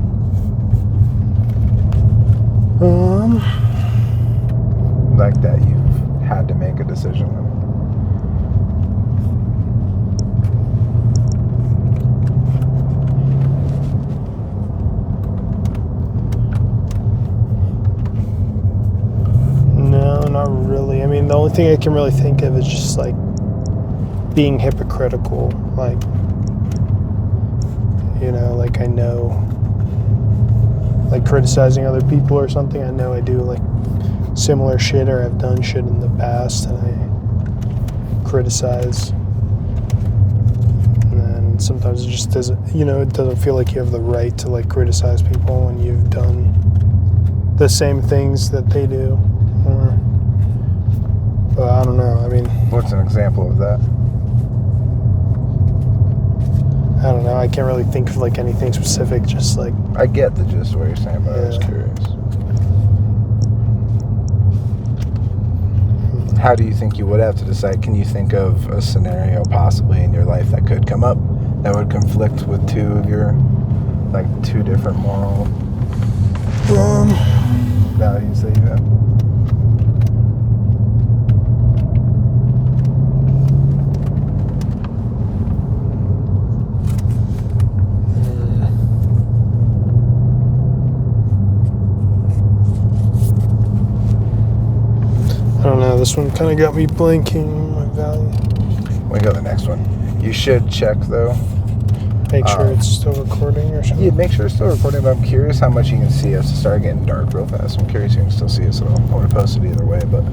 Like that you've had to make a decision on? No, not really. I mean, the only thing I can really think of is just like being hypocritical. Like, you know, like I know, like criticizing other people or something. I know I do like similar shit, or I've done shit in the past and I criticize. And then sometimes it just doesn't, you know, it doesn't feel like you have the right to like criticize people when you've done the same things that they do. Or, but I don't know. I mean, What's an example of that? I don't know. I can't really think of like anything specific. Just like, I get the gist of what you're saying, but I was Yeah. curious. How do you think you would have to decide? Can you think of a scenario possibly in your life that could come up that would conflict with two of your, like, two different moral values that you have? I don't know. This one kind of got me blanking my value. We go to the next one. You should check though. Make sure it's still recording or something. Yeah, make sure it's still recording, but I'm curious how much you can see us. It started getting dark real fast. I'm curious if you can still see us at all. I would have posted either way, but...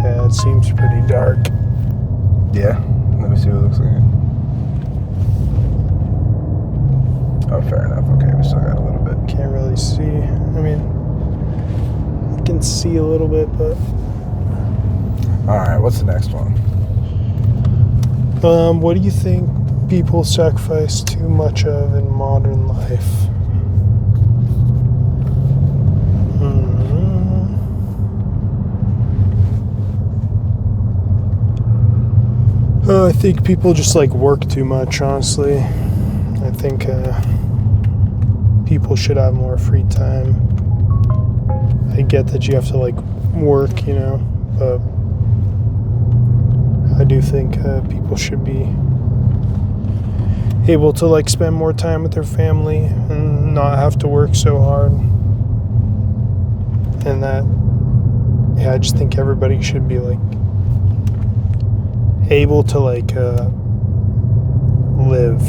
Yeah, it seems pretty dark. Yeah, let me see what it looks like. Oh, fair enough. Okay, we still got a little bit. Can't really see. I mean, I can see a little bit, but Alright, what's the next one? what do you think people sacrifice too much of in modern life? I think people just like work too much, honestly. I think people should have more free time. I get that you have to like work, you know, but I do think people should be able to like spend more time with their family and not have to work so hard. And that, yeah, I just think everybody should be like able to like live,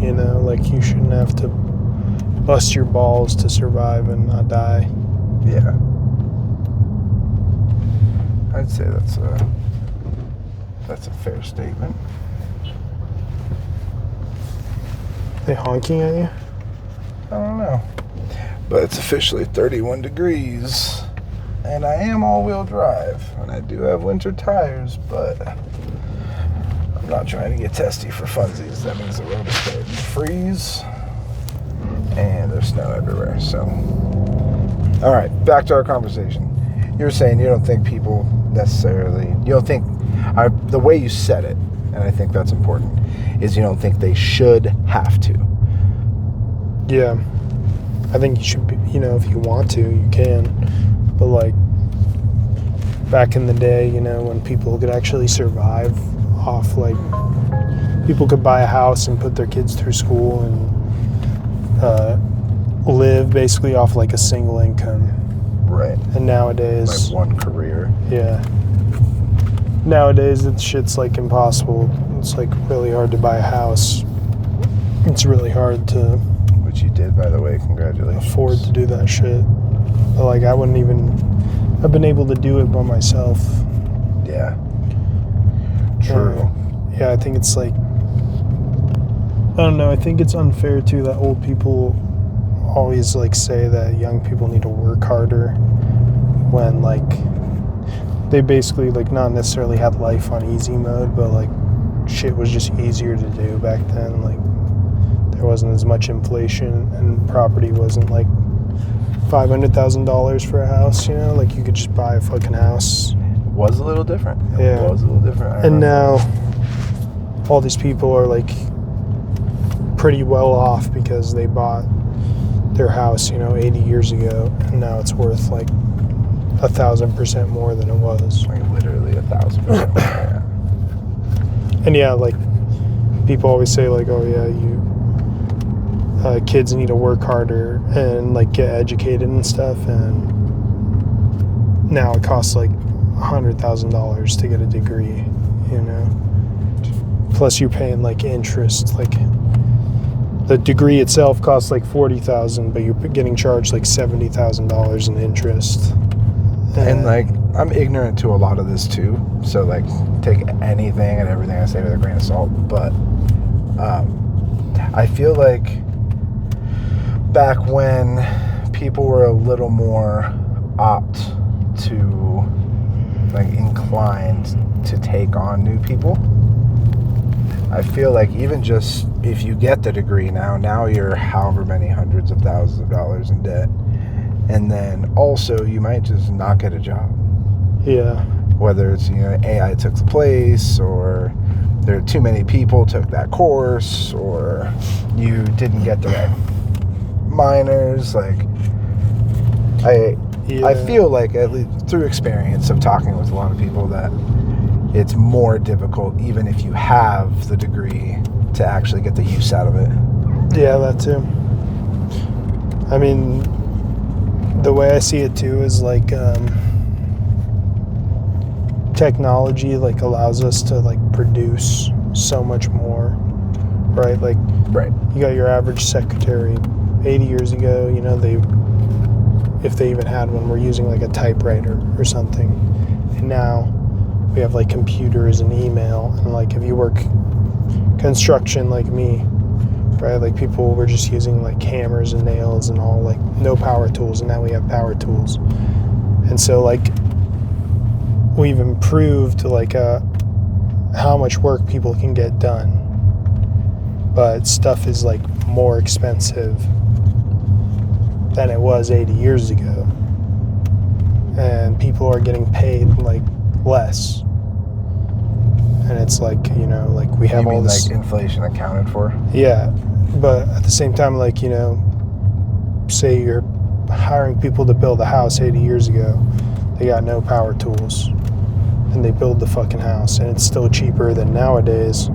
you know, like you shouldn't have to bust your balls to survive and not die. Yeah. I'd say that's a fair statement. They honking at you? I don't know. But it's officially 31 degrees. And I am all-wheel drive. And I do have winter tires, but I'm not trying to get testy for funsies. That means the road is starting to freeze. And there's snow everywhere, so. Alright, back to our conversation. You were saying you don't think people necessarily, you don't think, the way you said it, and I think that's important, is you don't think they should have to. Yeah. I think you should be, you know, if you want to, you can. But like back in the day, you know, when people could actually survive off, like, people could buy a house and put their kids through school and live basically off like a single income. Right. And nowadays, Like one career. yeah. Nowadays, shit's like impossible. It's like really hard to buy a house. It's really hard to Which you did, by the way. Congratulations. afford to do that shit. But like, I've been able to do it by myself. Yeah. True. Yeah, I think it's like, I don't know, I think it's unfair too that old people always like say that young people need to work harder when like they basically like not necessarily had life on easy mode, but like shit was just easier to do back then. Like there wasn't as much inflation and property wasn't like $500,000 for a house, you know, like you could just buy a fucking house. Was a little different. Yeah. It was a little different. I And remember. now all these people are like pretty well off because they bought their house, you know, 80 years ago, and now it's worth like 1,000% more than it was. Like literally 1,000%. Yeah. And yeah, like people always say like, oh yeah, kids need to work harder and like get educated and stuff, and now it costs like $100,000 to get a degree, you know. Plus you're paying like interest, like the degree itself costs like $40,000, but you're getting charged like $70,000 in interest. And like, I'm ignorant to a lot of this too. So like, take anything and everything I say with a grain of salt. But I feel like back when people were a little more apt to like inclined to take on new people, I feel like even just if you get the degree now you're however many hundreds of thousands of dollars in debt. And then also you might just not get a job. Yeah. Whether it's, you know, AI took the place, or there are too many people took that course, or you didn't get the right minors. Like I feel like, at least through experience of talking with a lot of people, that it's more difficult even if you have the degree to actually get the use out of it. Yeah, that too. I mean, the way I see it too is like technology like allows us to like produce so much more, right? Like, Right. you got your average secretary 80 years ago, you know, if they even had one, were using like a typewriter or something. And now we have like computers and email, and like if you work construction like me, right, like people were just using like hammers and nails and all, like no power tools, and now we have power tools. And so like we've improved like how much work people can get done, but stuff is like more expensive than it was 80 years ago, and people are getting paid like less. And it's like, you know, like we have You all mean this, like inflation accounted for? yeah, but at the same time, like, you know, say you're hiring people to build a house 80 years ago, they got no power tools, and they build the fucking house, and it's still cheaper than nowadays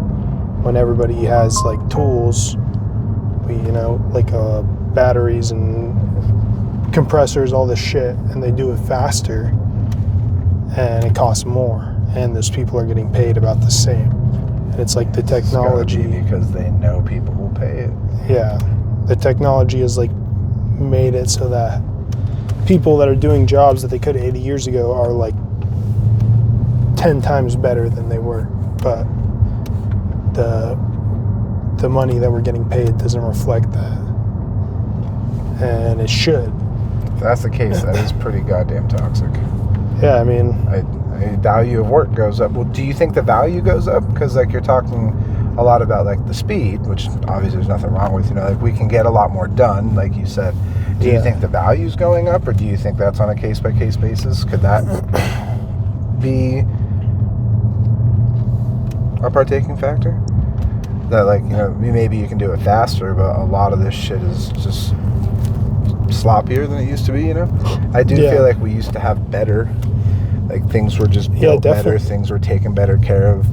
when everybody has like tools, you know, like batteries and compressors, all this shit, and they do it faster, and it costs more, and those people are getting paid about the same. And it's like the technology, It's gotta be because they know people will pay it. yeah, the technology has like made it so that people that are doing jobs that they could 80 years ago are like 10 times better than they were, but the money that we're getting paid doesn't reflect that, and it should. If that's the case, that is pretty goddamn toxic. Yeah, I mean, Value of work goes up. Well, do you think the value goes up? Because like you're talking a lot about like the speed, which obviously there's nothing wrong with, you know, like we can get a lot more done, like you said. Do you think the value's going up, or do you think that's on a case-by-case basis? Could that be a partaking factor? That, like, you know, maybe you can do it faster, but a lot of this shit is just sloppier than it used to be, you know? I do feel like we used to have better, like, things were just built better, things were taken better care of,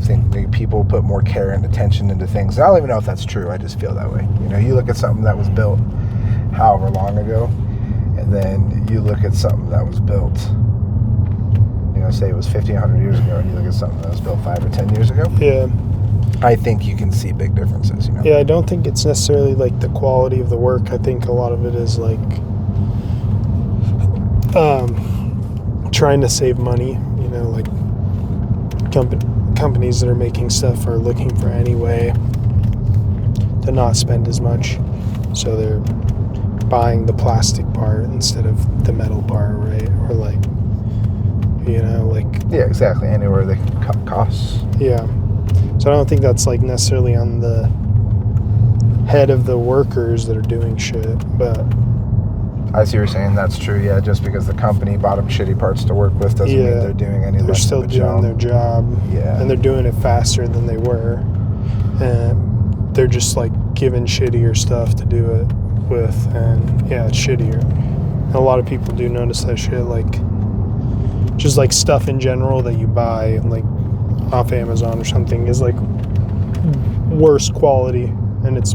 people put more care and attention into things. I don't even know if that's true, I just feel that way. You know, you look at something that was built however long ago, and then you look at something that was built, say it was 1,500 years ago, and you look at something that was built 5 or 10 years ago, Yeah. I think you can see big differences. Yeah, I don't think it's necessarily like the quality of the work. I think a lot of it is like trying to save money. Like companies that are making stuff are looking for any way to not spend as much, so they're buying the plastic part instead of the metal part, right? Or like, Yeah, exactly. Anywhere they can cut costs. Yeah. So I don't think that's like necessarily on the head of the workers that are doing shit, but I see what you're saying. That's true. Yeah, just because the company bought them shitty parts to work with doesn't mean they're doing any they're less still of a doing job. their job. Yeah. And they're doing it faster than they were. And they're just like given shittier stuff to do it with, and yeah, it's shittier. And a lot of people do notice that shit, like just like stuff in general that you buy like off Amazon or something is like worse quality, and it's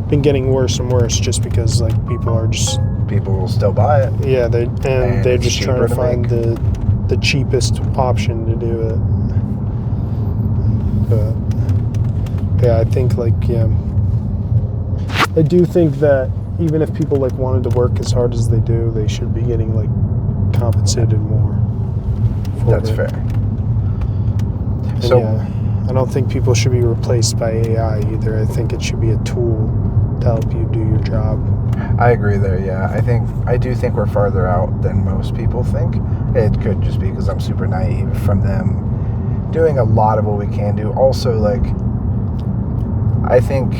been getting worse and worse just because like people will still buy it. Yeah, they're just trying to find the cheapest option to do it. But yeah, I think I do think that even if people like wanted to work as hard as they do, they should be getting like compensated more. That's fair. And so I don't think people should be replaced by AI either. I think it should be a tool to help you do your job. I agree there. Yeah, I do think we're farther out than most people think. It could just be because I'm super naive from them doing a lot of what we can do. Also, like, I think,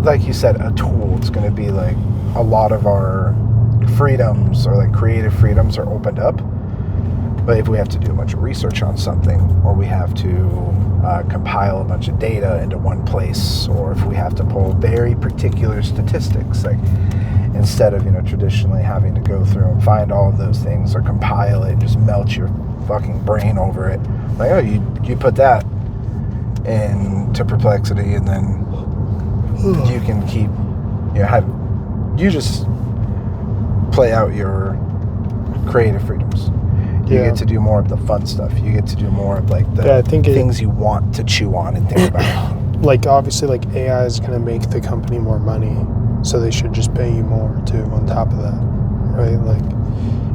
like you said, a tool. It's going to be like a lot of our freedoms, or like creative freedoms, are opened up. But if we have to do a bunch of research on something, or we have to compile a bunch of data into one place, or if we have to pull very particular statistics, like instead of traditionally having to go through and find all of those things or compile it, just melt your fucking brain over it. Like, oh, you put that into Perplexity, and then you can keep you just play out your creative freedoms. You get to do more of the fun stuff. You get to do more of like the things you want to chew on and think about. Like obviously, like AI is going to make the company more money, so they should just pay you more too on top of that, right? Like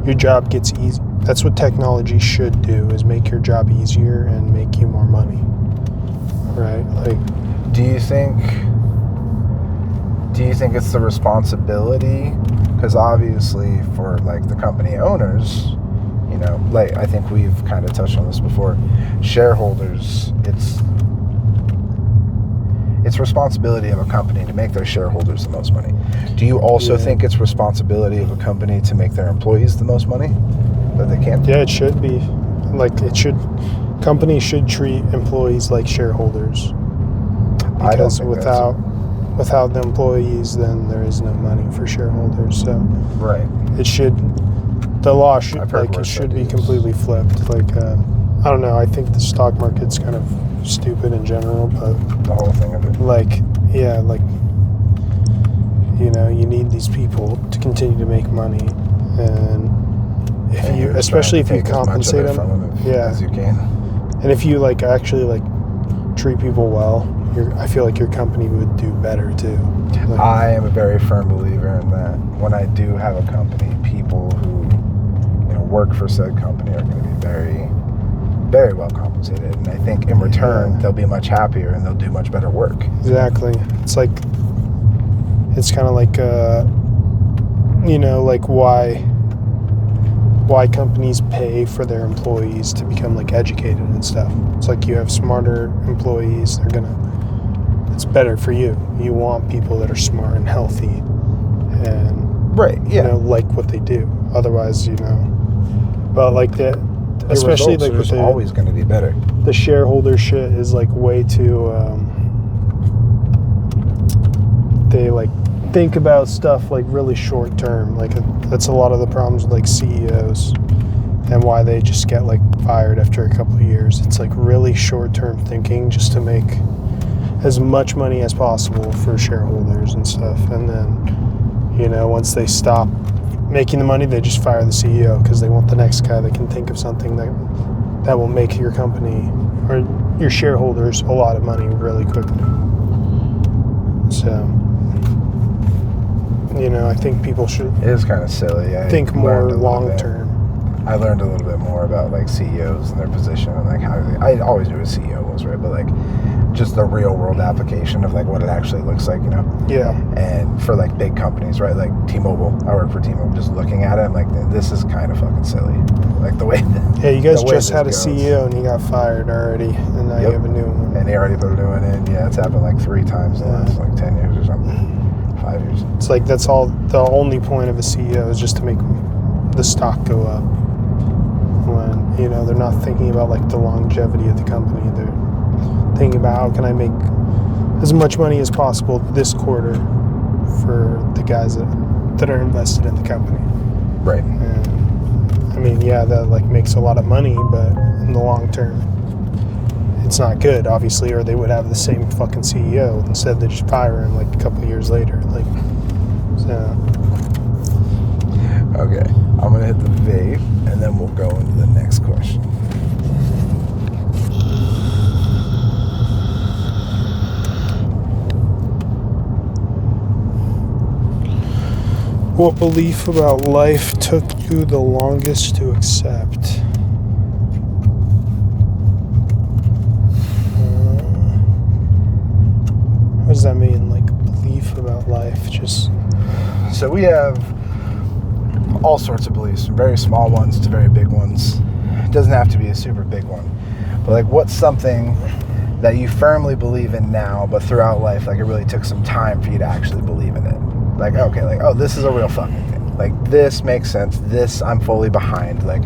your job gets easy. That's what technology should do, is make your job easier and make you more money, right? Like, do you think it's the responsibility? Because obviously for like the company owners, like I think we've kind of touched on this before, shareholders, it's responsibility of a company to make their shareholders the most money. Do you also think it's responsibility of a company to make their employees the most money that they can? Yeah, it should be. Like companies should treat employees like shareholders. I don't Because without the employees, then there is no money for shareholders. So right. The law should be completely flipped. Like, I don't know. I think the stock market's kind of stupid in general, but the whole thing of it. Like, yeah, like, you need these people to continue to make money, and especially if you compensate them, as you can. And if you like actually like treat people well, I feel like your company would do better too. Like, I am a very firm believer in that. When I do have a company, people who work for said company are going to be very, very well compensated, and I think in return they'll be much happier and they'll do much better work. Exactly. It's kind of like like why companies pay for their employees to become like educated and stuff. It's like you have smarter employees, it's better for you. You want people that are smart and healthy and like what they do. Otherwise, but like that, especially like with always going to be better. The shareholder shit is like way too. They like think about stuff like really short term. Like that's a lot of the problems with like CEOs and why they just get like fired after a couple of years. It's like really short term thinking just to make as much money as possible for shareholders and stuff, and then You know, once they stop making the money, they just fire the CEO because they want the next guy that can think of something that will make your company or your shareholders a lot of money really quickly. So, you know, I think people should It is kind of silly. I think more learned a little long bit. term. I learned a little bit more about like CEOs and their position and like how I always knew what a CEO was, right? But like just the real world application of like what it actually looks like, you know? Yeah. And for like big companies, right? Like T-Mobile, I work for T-Mobile. Just looking at it, I'm like, this is kind of fucking silly. Like the way. Yeah, you guys the way just had a this goes. CEO and he got fired already, and now Yep. you have a new one. And they already put a new one in. Yeah, it's happened like 3 times in the last like 10 years or something. 5 years. It's like that's all. The only point of a CEO is just to make the stock go up. When, you know, they're not thinking about like the longevity of the company. They're thinking about how can I make as much money as possible this quarter for the guys that are invested in the company. Right. And I mean, yeah, that like makes a lot of money, but in the long term, it's not good, obviously, or they would have the same fucking CEO. Instead, they just fire him like a couple of years later. Like, so. Okay. I'm going to hit the vape and then we'll go into the next question. What belief about life took you the longest to accept? What does that mean? Like belief about life? Just So we have all sorts of beliefs, from very small ones to very big ones. It doesn't have to be a super big one. But like what's something that you firmly believe in now, but throughout life, like it really took some time for you to actually believe in it? Like, okay, like, oh, this is a real fucking thing. Like, this makes sense. This I'm fully behind. Like,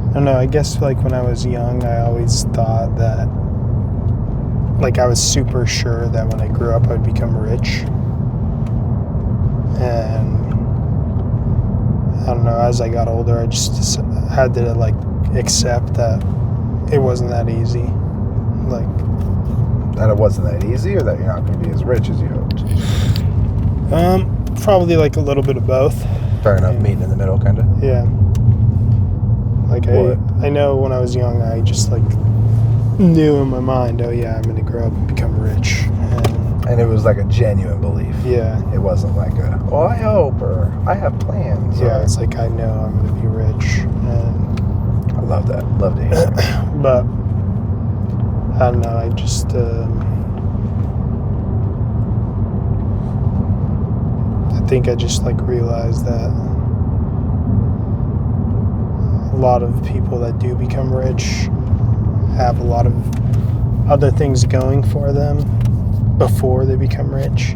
I don't know, I guess like when I was young, I always thought that, like I was super sure that when I grew up, I'd become rich. And I don't know, as I got older, I just had to like accept that it wasn't that easy. Like, that it wasn't that easy, or that you're not going to be as rich as you hoped? probably like a little bit of both. Fair enough, meeting in the middle, kind of. Yeah. Like I know when I was young, I just like knew in my mind, oh yeah, I'm going to grow up and become rich. And it was like a genuine belief. Yeah. It wasn't like a, well, I hope, or I have plans. Yeah, or, it's like I know I'm going to be rich. And I love that. Love to hear that. but I don't know, I just I think I just like realized that a lot of people that do become rich have a lot of other things going for them before they become rich.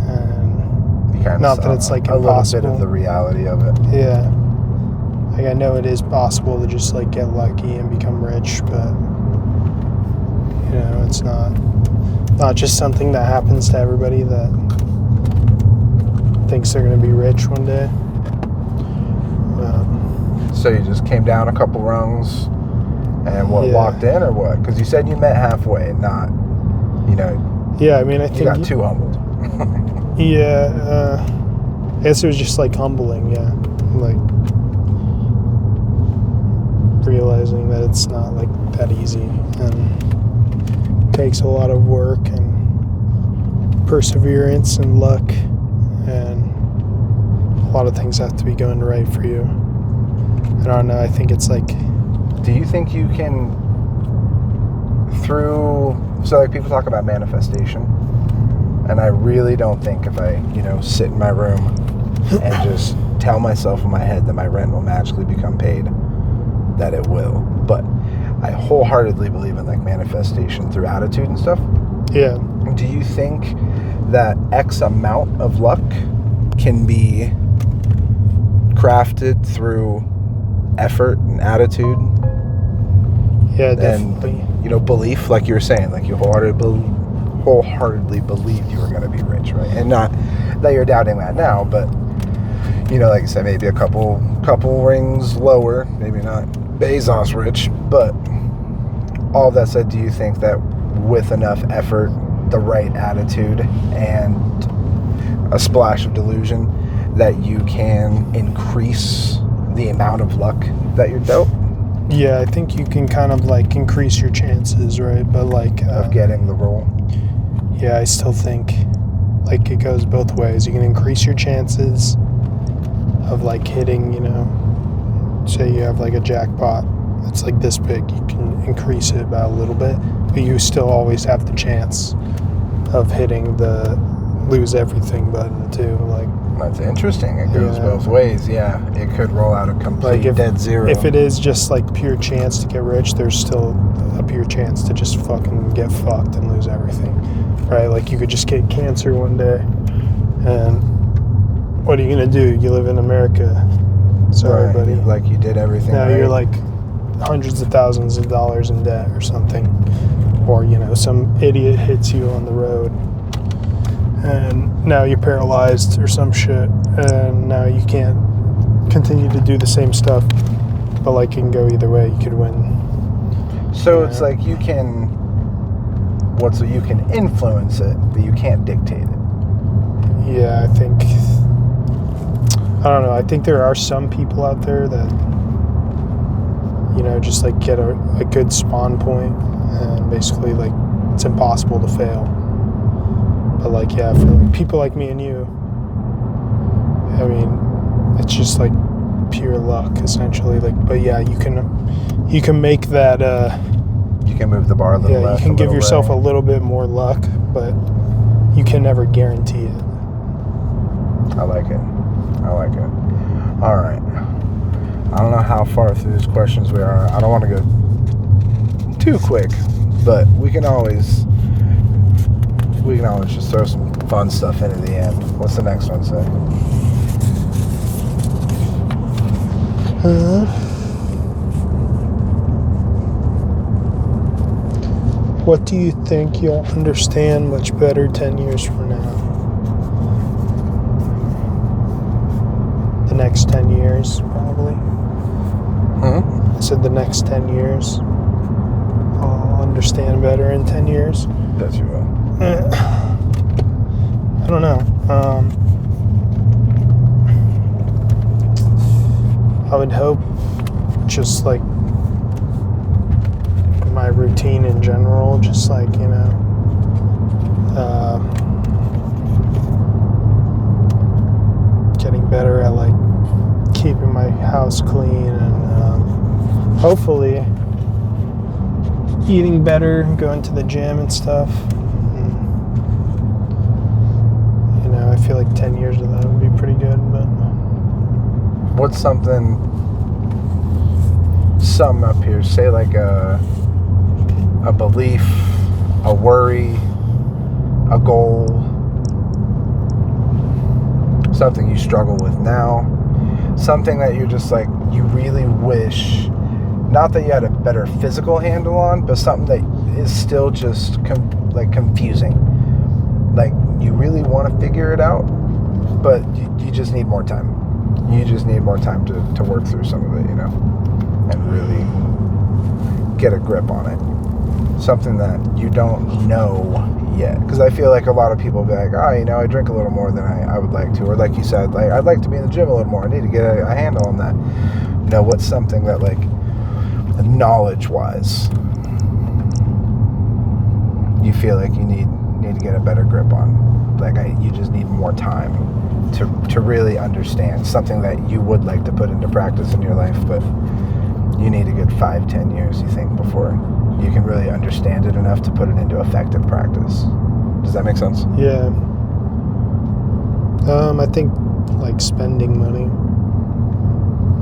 And You kind not of that it's like a little impossible. bit of the reality of it. Yeah. Like I know it is possible to just like get lucky and become rich, but you know, it's not just something that happens to everybody that thinks they're going to be rich one day. So you just came down a couple rungs and Yeah. walked in, or what? Because you said you met halfway, not, you know, Yeah, I mean, I you think got too humbled. Yeah, I guess it was just like humbling, yeah. Like realizing that it's not like that easy and takes a lot of work and perseverance and luck, and a lot of things have to be going right for you. I don't know, I think it's like, Do you think you can, so like people talk about manifestation, and I really don't think if I, sit in my room and just tell myself in my head that my rent will magically become paid, that it will. But I wholeheartedly believe in like manifestation through attitude and stuff. yeah. Do you think that X amount of luck can be crafted through effort and attitude Yeah, definitely. and belief, like you were saying, like you wholeheartedly believed you were going to be rich, right? And not that you're doubting that now, but you know, like you said, maybe a couple rings lower, maybe not Bezos rich, but all that said, do you think that with enough effort, the right attitude, and a splash of delusion, that you can increase the amount of luck that you're dealt? Yeah, I think you can kind of like increase your chances, right? But like Of getting the role? Yeah, I still think like it goes both ways. You can increase your chances of like hitting, you know, say you have like a jackpot that's like this big, you can increase it by a little bit, but you still always have the chance of hitting the lose everything button too. Like, that's interesting. It goes both ways. Yeah, it could roll out a complete dead zero. If it is just like pure chance to get rich, there's still a pure chance to just fucking get fucked and lose everything, right? Like you could just get cancer one day, and what are you gonna do? You live in America. Sorry, right, buddy. Like you did everything. Now right. you're like hundreds of thousands of dollars in debt or something, or you know, some idiot hits you on the road, and now you're paralyzed or some shit, and now you can't continue to do the same stuff. But like, it can go either way. You could win. So it's like you can influence it, but you can't dictate it. Yeah, I don't know. I think there are some people out there that, you know, just like get a good spawn point, and basically like it's impossible to fail. But like, yeah, for like people like me and you, I mean, it's just like pure luck essentially. Like, but yeah, you can make that. You can move the bar a little. Yeah, left, you can give yourself right. a little bit more luck, but you can never guarantee it. I like it. All right. I don't know how far through these questions we are. I don't want to go too quick, but we can always just throw some fun stuff in at the end. What's the next one say? What do you think you'll understand much better 10 years from now? The next 10 years, probably. I said the next 10 years. I'll understand better in 10 years. Bet you will. I don't know. I would hope just like my routine in general, just like, you know, getting better at like keeping my house clean, and hopefully eating better, going to the gym and stuff. You know, I feel like 10 years of that would be pretty good. But what's something, sum up here, say like a belief, a worry, a goal, something you struggle with now, something that you're just like, you really wish, not that you had a better physical handle on, but something that is still just confusing. Like you really want to figure it out, but you just need more time. You just need more time to work through some of it, you know, and really get a grip on it. Something that you don't know yet. Because I feel like a lot of people be like, you know, I drink a little more than I would like to. Or like you said, like, I'd like to be in the gym a little more. I need to get a handle on that. You know, what's something that, like, knowledge-wise, you feel like you need to get a better grip on? Like, you just need more time to really understand something that you would like to put into practice in your life, but you need a good 5-10 years, you think, before you can really understand it enough to put it into effective practice. Does that make sense? yeah, I think like spending money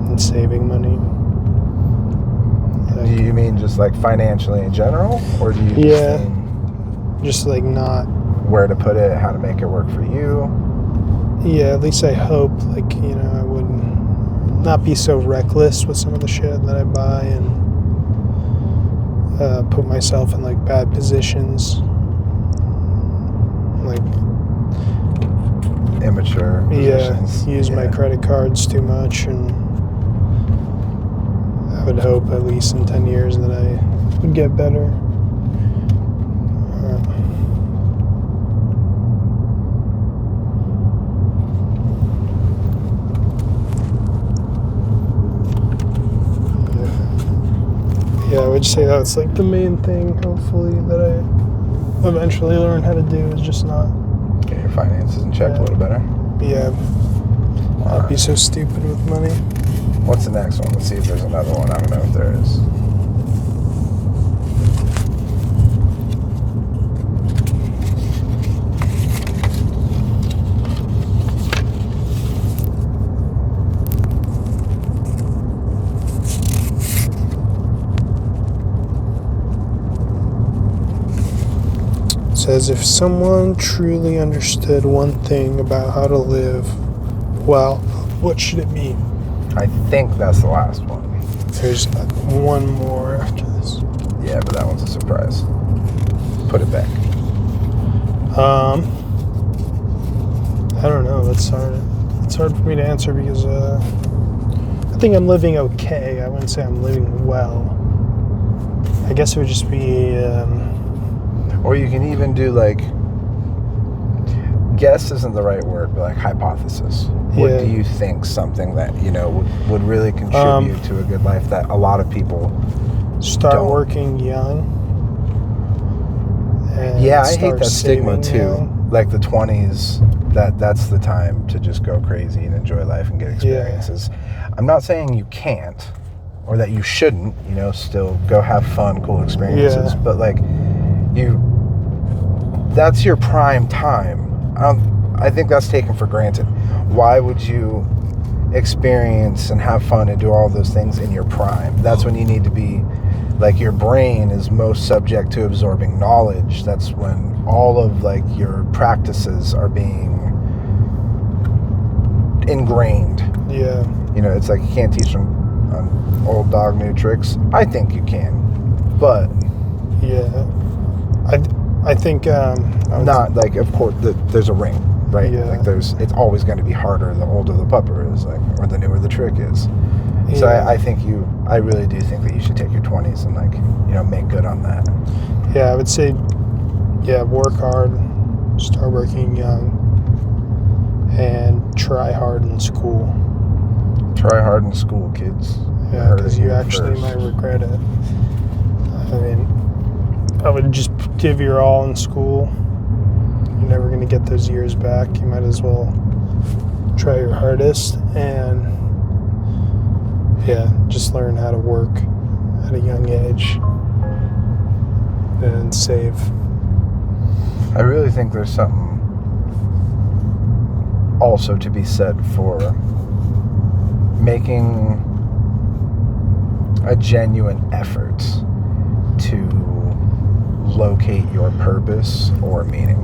and saving money. Do you mean just like financially in general, or do you just mean just like not where to put it, how to make it work for you? Yeah, at least I hope, like, you know, I would not be so reckless with some of the shit that I buy, and put myself in like bad positions. Like, immature positions. Use my credit cards too much, and I would hope at least in 10 years that I would get better. Yeah, I would say that's like the main thing, hopefully, that I eventually learn how to do, is just not... Get your finances in check a little better. Yeah. Not be so stupid with money. What's the next one? Let's see if there's another one. I don't know if there is. Says, if someone truly understood one thing about how to live, well, what should it mean? I think that's the last one. There's one more after this. Yeah, but that one's a surprise. Put it back. I don't know. That's hard. It's hard for me to answer because I think I'm living okay. I wouldn't say I'm living well. I guess it would just be... Or you can even do like, guess isn't the right word, but like hypothesis. What do you think something that, you know, would really contribute to a good life that a lot of people start working young? And yeah, I hate that stigma too. Young. Like the 20s, that's the time to just go crazy and enjoy life and get experiences. Yeah. I'm not saying you can't or that you shouldn't, you know, still go have fun, cool experiences, but like that's your prime time. I think that's taken for granted. Why would you experience and have fun and do all those things in your prime? That's when you need to be, like, your brain is most subject to absorbing knowledge. That's when all of like your practices are being ingrained. Yeah. You know, it's like you can't teach them on old dog new tricks. I think you can, but I think not like, of course, there's a ring, right? Yeah. Like it's always going to be harder the older the pupper is, like, or the newer the trick is. Yeah. So I really do think that you should take your 20s and, like, you know, make good on that. Yeah, I would say, work hard, start working young, and try hard in school. Try hard in school, kids. Yeah, because you actually might regret it. I mean, I would just give your all in school. You're never going to get those years back. You might as well try your hardest and, just learn how to work at a young age and save. I really think there's something also to be said for making a genuine effort to locate your purpose or meaning.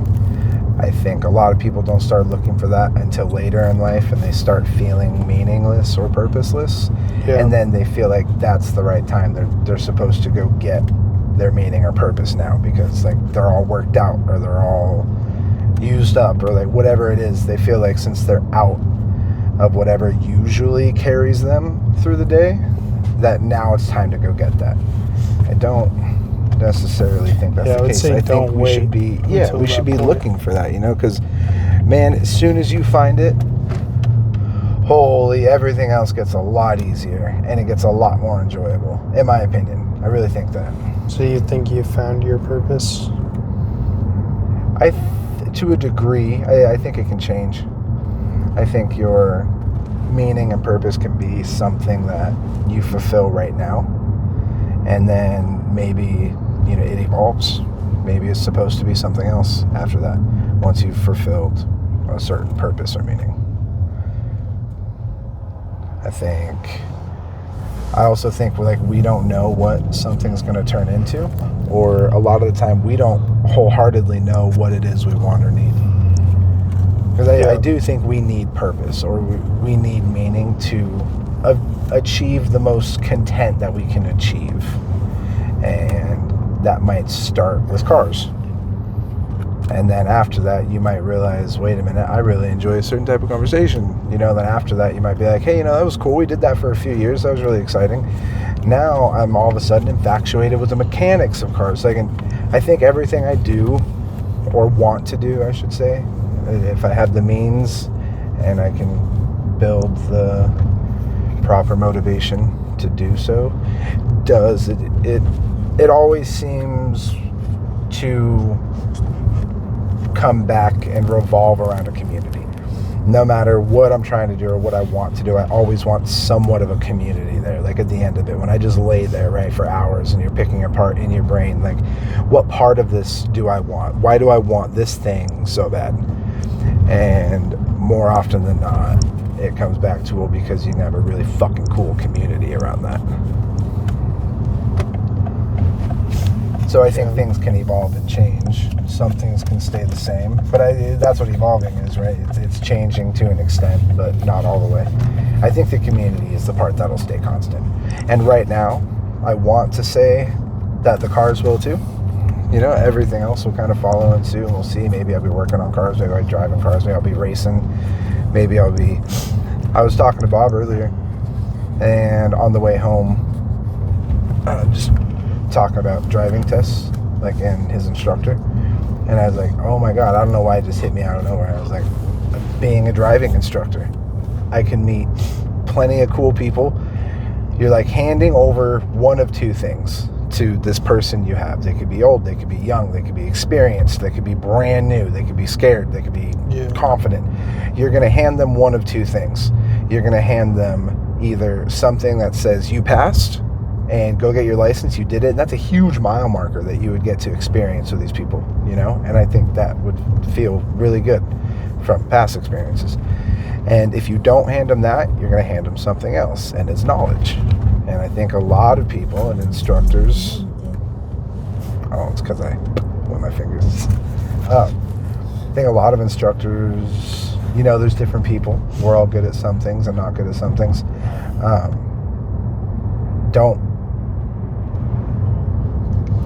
I think a lot of people don't start looking for that until later in life, and they start feeling meaningless or purposeless, and then they feel like that's the right time they're supposed to go get their meaning or purpose now, because like they're all worked out or they're all used up or like whatever it is. They feel like since they're out of whatever usually carries them through the day, that now it's time to go get that. I don't necessarily think that's the case. I think we should be looking for that, you know, because, man, as soon as you find it, holy, everything else gets a lot easier and it gets a lot more enjoyable, in my opinion. I really think that. So you think you found your purpose? To a degree. I think it can change. I think your meaning and purpose can be something that you fulfill right now, and then maybe, you know, it evolves. Maybe it's supposed to be something else after that, once you've fulfilled a certain purpose or meaning. I also think like we don't know what something's going to turn into, or a lot of the time we don't wholeheartedly know what it is we want or need. Because I do think we need purpose, or we need meaning to achieve the most content that we can achieve. And that might start with cars. And then after that, you might realize, wait a minute, I really enjoy a certain type of conversation. Then after that, you might be like, hey, that was cool. We did that for a few years. That was really exciting. Now I'm all of a sudden infatuated with the mechanics of cars. I think everything I do, or want to do, I should say, if I have the means and I can build the proper motivation to do so, it always seems to come back and revolve around a community. No matter what I'm trying to do or what I want to do, I always want somewhat of a community there. At the end of it, when I just lay there, right, for hours and you're picking apart in your brain, what part of this do I want? Why do I want this thing so bad? And more often than not, it comes back to, because you can have a really fucking cool community around that. So I think things can evolve and change. Some things can stay the same, but that's what evolving is, right? It's changing to an extent, but not all the way. I think the community is the part that'll stay constant. And right now, I want to say that the cars will too. Everything else will kind of follow in suit, and we'll see. Maybe I'll be working on cars, maybe I'll be driving cars, maybe I'll be racing, I was talking to Bob earlier, and on the way home, just talking about driving tests, and his instructor, and I was like, oh my god, I don't know why it just hit me out of nowhere. I was like, being a driving instructor, I can meet plenty of cool people. You're handing over one of two things to this person you have. They could be old, they could be young, they could be experienced, they could be brand new, they could be scared, they could be confident. You're going to hand them one of two things. You're going to hand them either something that says you passed and go get your license, you did it, and that's a huge mile marker that you would get to experience with these people, and I think that would feel really good from past experiences. And if you don't hand them that, you're going to hand them something else, and it's knowledge. And I think a lot of people and instructors, it's because I wet my fingers. I think a lot of instructors, there's different people. We're all good at some things and not good at some things.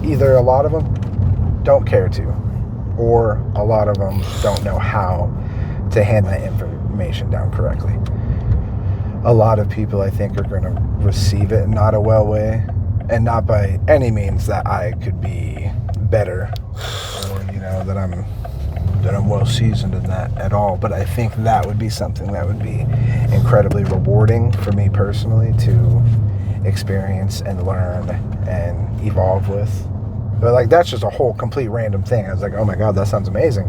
Either a lot of them don't care to, or a lot of them don't know how to hand that information down correctly. A lot of people, I think, are going to receive it in not a well way, and not by any means that I could be better, or that I'm well seasoned in that at all. But I think that would be something that would be incredibly rewarding for me personally to experience and learn and evolve with. But that's just a whole complete random thing. I was like, oh my god, that sounds amazing.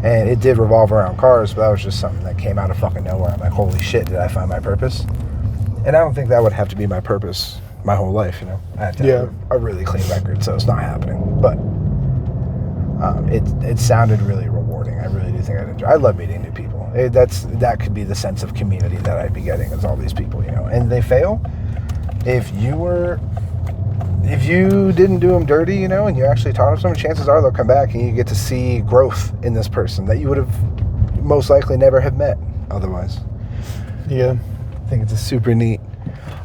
And it did revolve around cars, but that was just something that came out of fucking nowhere. I'm like, holy shit, did I find my purpose? And I don't think that would have to be my purpose my whole life, I have to have a really clean record, so it's not happening. But it sounded really rewarding. I really do think I'd enjoy. I love meeting new people. That could be the sense of community that I'd be getting, is all these people, And they fail. If you didn't do them dirty, and you actually taught them something, chances are they'll come back and you get to see growth in this person that you would have most likely never have met otherwise. Yeah. I think it's a super neat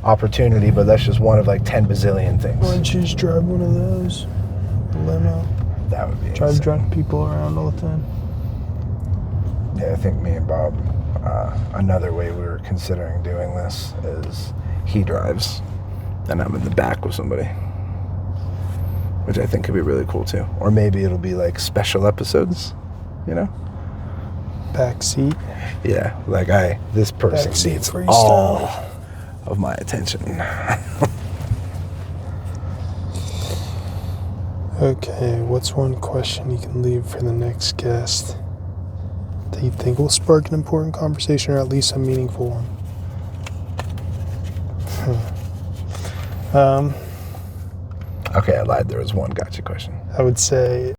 opportunity, but that's just one of 10 bazillion things. Why don't you just drive one of those? A limo. That would be Try insane. to drive people around all the time. Yeah, I think me and Bob, another way we were considering doing this is he drives and I'm in the back with somebody, which I think could be really cool too. Or maybe it'll be special episodes, Back seat. Yeah, this person Backseat needs freestyle. all of my attention. Okay, what's one question you can leave for the next guest that you think will spark an important conversation, or at least a meaningful one? Okay, I lied. There was one gotcha question. I would say,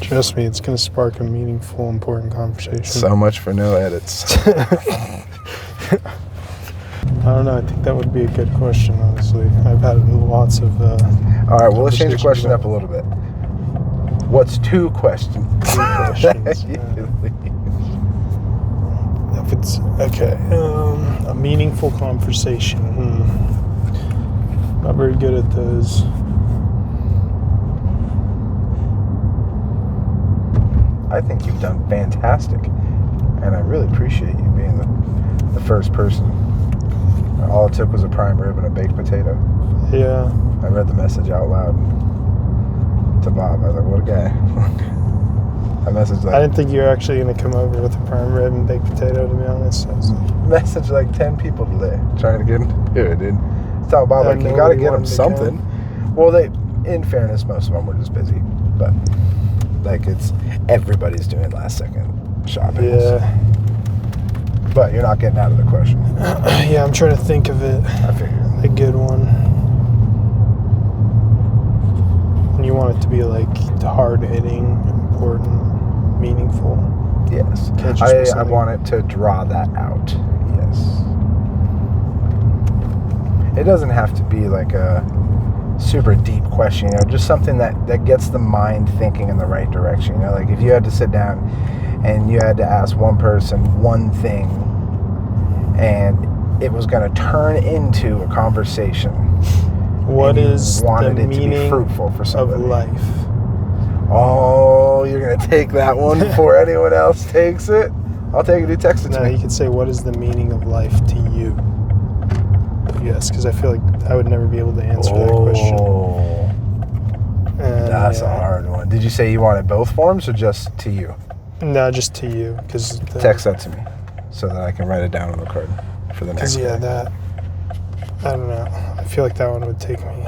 trust me, it's going to spark a meaningful, important conversation. So much for no edits. I don't know. I think that would be a good question, honestly. I've had lots of... All right, well, let's change the question up a little bit. What's two questions? questions. If it's... Okay. A meaningful conversation. Not very good at those. I think you've done fantastic. And I really appreciate you being the first person. All it took was a prime rib and a baked potato. Yeah. I read the message out loud to Bob. I was like, what a guy. I messaged like... I didn't think you were actually going to come over with a prime rib and baked potato, to be honest. I was like, messaged like 10 people today trying to get him to do it, dude. Tell Bob, like, you got to get him something. Well, in fairness, most of them were just busy. But, like, everybody's doing last second shopping. Yeah. But you're not getting out of the question. Yeah, I'm trying to think of it. I figured. A good one. And you want it to be like hard-hitting, important, meaningful. Yes. I want it to draw that out. Yes. It doesn't have to be like a super deep question, just something that gets the mind thinking in the right direction. Like if you had to sit down and you had to ask one person one thing and it was going to turn into a conversation. What is the meaning meaning to be fruitful for somebody. of life? Oh, you're going to take that one before anyone else takes it? I'll take it. You text it to me. You could say, what is the meaning of life to you? Yes, because I feel like I would never be able to answer that question. And that's a hard one. Did you say you wanted both forms or just to you? No, just to you. Text that to me so that I can write it down on the card for the next day. I don't know. I feel like that one would take me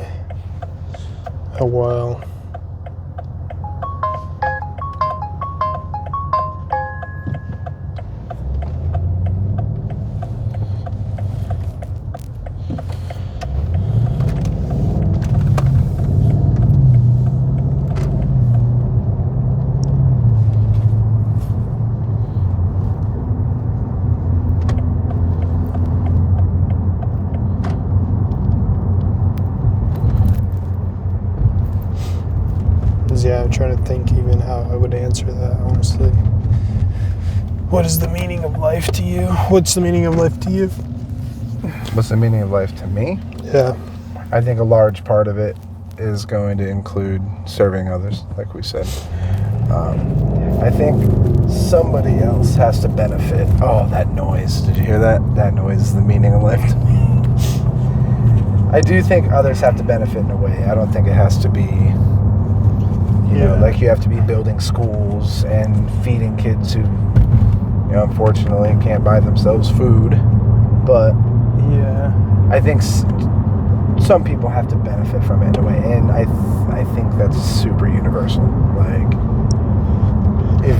a while. Yeah, I'm trying to think even how I would answer that, honestly. What is the meaning of life to you? What's the meaning of life to you? What's the meaning of life to me? Yeah. I think a large part of it is going to include serving others, like we said. I think somebody else has to benefit. Oh, that noise. Did you hear that? That noise is the meaning of life to me. I do think others have to benefit in a way. I don't think it has to be... like you have to be building schools and feeding kids who, unfortunately can't buy themselves food. But yeah, I think some people have to benefit from it in a way, and I think that's super universal. Like, if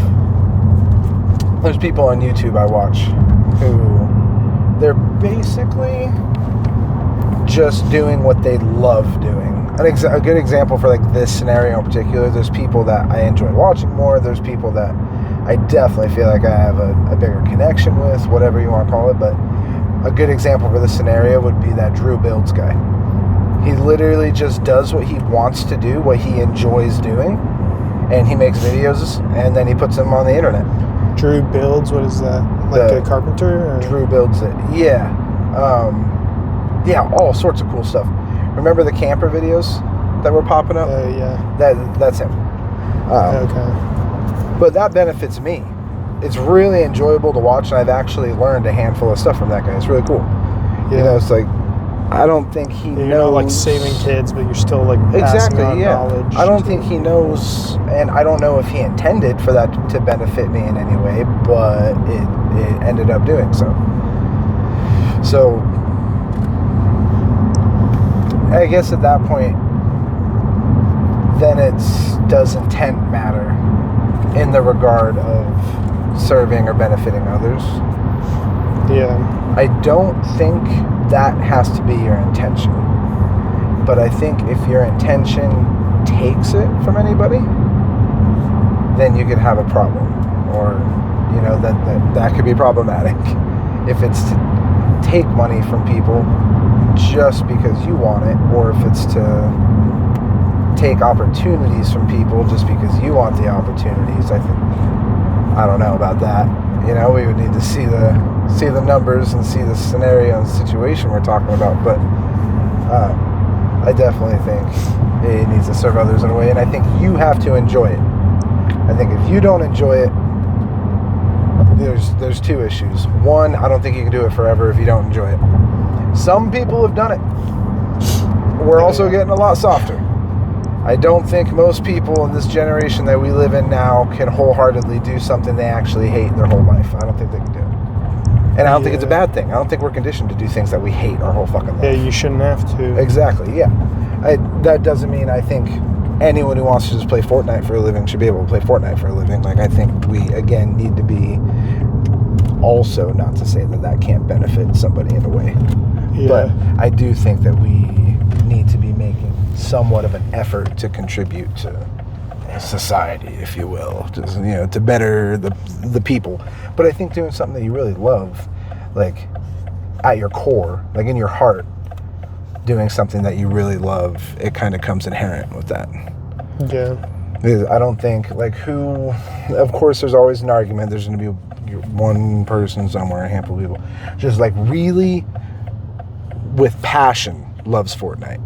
there's people on YouTube I watch who they're basically just doing what they love doing. A good example for like this scenario in particular, there's people that I enjoy watching more, there's people that I definitely feel like I have a bigger connection with, whatever you want to call it, but a good example for this scenario would be that Drew Builds guy. He literally just does what he wants to do, what he enjoys doing, and he makes videos and then he puts them on the internet. Drew Builds, what is that? Like a carpenter? Or? Drew Builds it, yeah. All sorts of cool stuff. Remember the camper videos that were popping up? Yeah. That's him. Okay. But that benefits me. It's really enjoyable to watch, and I've actually learned a handful of stuff from that guy. It's really cool. Yeah. It's like, I don't think he knows... You're not like saving kids, but you're still like passing on knowledge. I don't think he knows, and I don't know if he intended for that to benefit me in any way, but it ended up doing so. So... I guess at that point, then does intent matter in the regard of serving or benefiting others? Yeah. I don't think that has to be your intention. But I think if your intention takes it from anybody, then you could have a problem. Or, that could be problematic. If it's to take money from people just because you want it, or if it's to take opportunities from people just because you want the opportunities, I don't know about that. We would need to see the numbers and see the scenario and the situation we're talking about, but I definitely think it needs to serve others in a way, and I think you have to enjoy it. I think if you don't enjoy it, there's two issues. One, I don't think you can do it forever if you don't enjoy it. Some people have done it. We're also getting a lot softer. I don't think most people in this generation that we live in now can wholeheartedly do something they actually hate their whole life. I don't think they can do it. And I don't think it's a bad thing. I don't think we're conditioned to do things that we hate our whole fucking life. Yeah, you shouldn't have to. Exactly, yeah. That doesn't mean I think anyone who wants to just play Fortnite for a living should be able to play Fortnite for a living. Like, I think we, again, need to be also, not to say that can't benefit somebody in a way. Yeah. But I do think that we need to be making somewhat of an effort to contribute to society, if you will, just, to better the people. But I think doing something that you really love, like at your core, like in your heart, doing something that you really love, it kind of comes inherent with that. Yeah. I don't think, of course there's always an argument, there's going to be one person somewhere, a handful of people, just like really with passion loves Fortnite.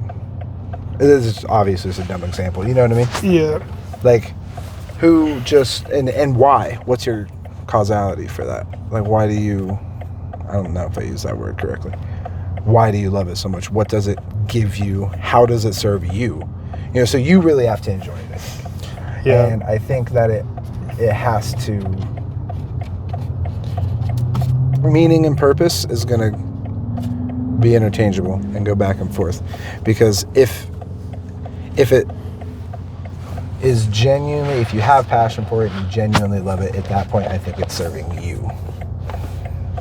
This is obviously a dumb example, you know what I mean? Yeah. Like, who just, and why? What's your causality for that? Like, why do you, I don't know if I use that word correctly. Why do you love it so much? What does it give you? How does it serve you? So you really have to enjoy it, I think. Yeah. And I think that it has to, meaning and purpose is going to be interchangeable and go back and forth. Because if it is genuinely, if you have passion for it, you genuinely love it, at that point I think it's serving you.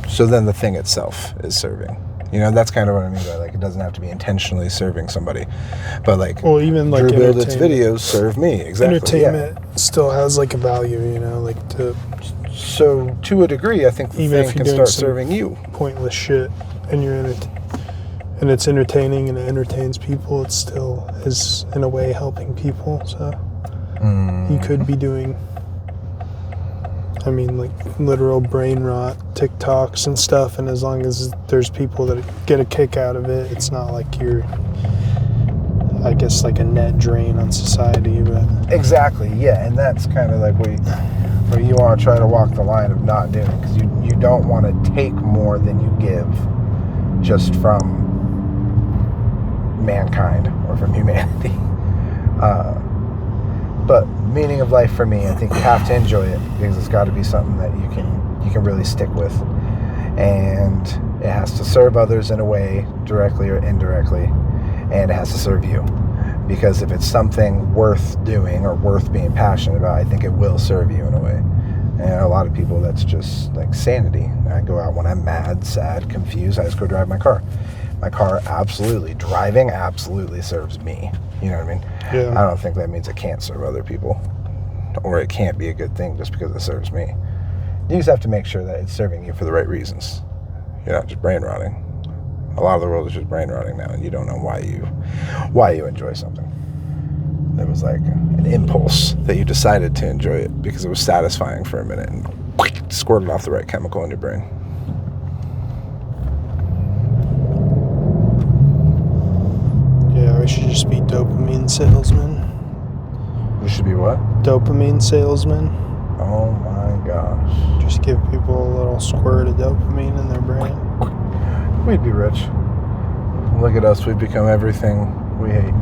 So then the thing itself is serving. That's kind of what I mean by, like, it doesn't have to be intentionally serving somebody, but like, well, even like Drew Build Its videos serve me. Exactly. Entertainment still has like a value, like to. So to a degree, I think the even thing if you're can doing start serving you. Pointless shit, and you're in it, and it's entertaining and it entertains people. It still is in a way helping people. So you could be doing, like literal brain rot TikToks and stuff, and as long as there's people that get a kick out of it, it's not like you're, I guess, like a net drain on society. But exactly, yeah, and that's kind of like where you want to try to walk the line of not doing it, because you don't want to take more than you give just from mankind or from humanity. But meaning of life for me, I think you have to enjoy it, because it's got to be something that you can really stick with, and it has to serve others in a way, directly or indirectly, and it has to serve you. Because if it's something worth doing or worth being passionate about, I think it will serve you in a way. And a lot of people, that's just like sanity. I go out when I'm mad, sad, confused, I just go drive my car. My car driving absolutely serves me. You know what I mean? Yeah. I don't think that means it can't serve other people, or it can't be a good thing just because it serves me. You just have to make sure that it's serving you for the right reasons. You're not just brain rotting. A lot of the world is just brain rotting now, and you don't know why you enjoy something. It was like an impulse that you decided to enjoy it because it was satisfying for a minute, and squirted off the right chemical in your brain. Yeah, we should just be dopamine salesmen. We should be what? Dopamine salesmen. Oh my gosh. Just give people a little squirt of dopamine in their brain. We'd be rich. Look at us, we've become everything we hate.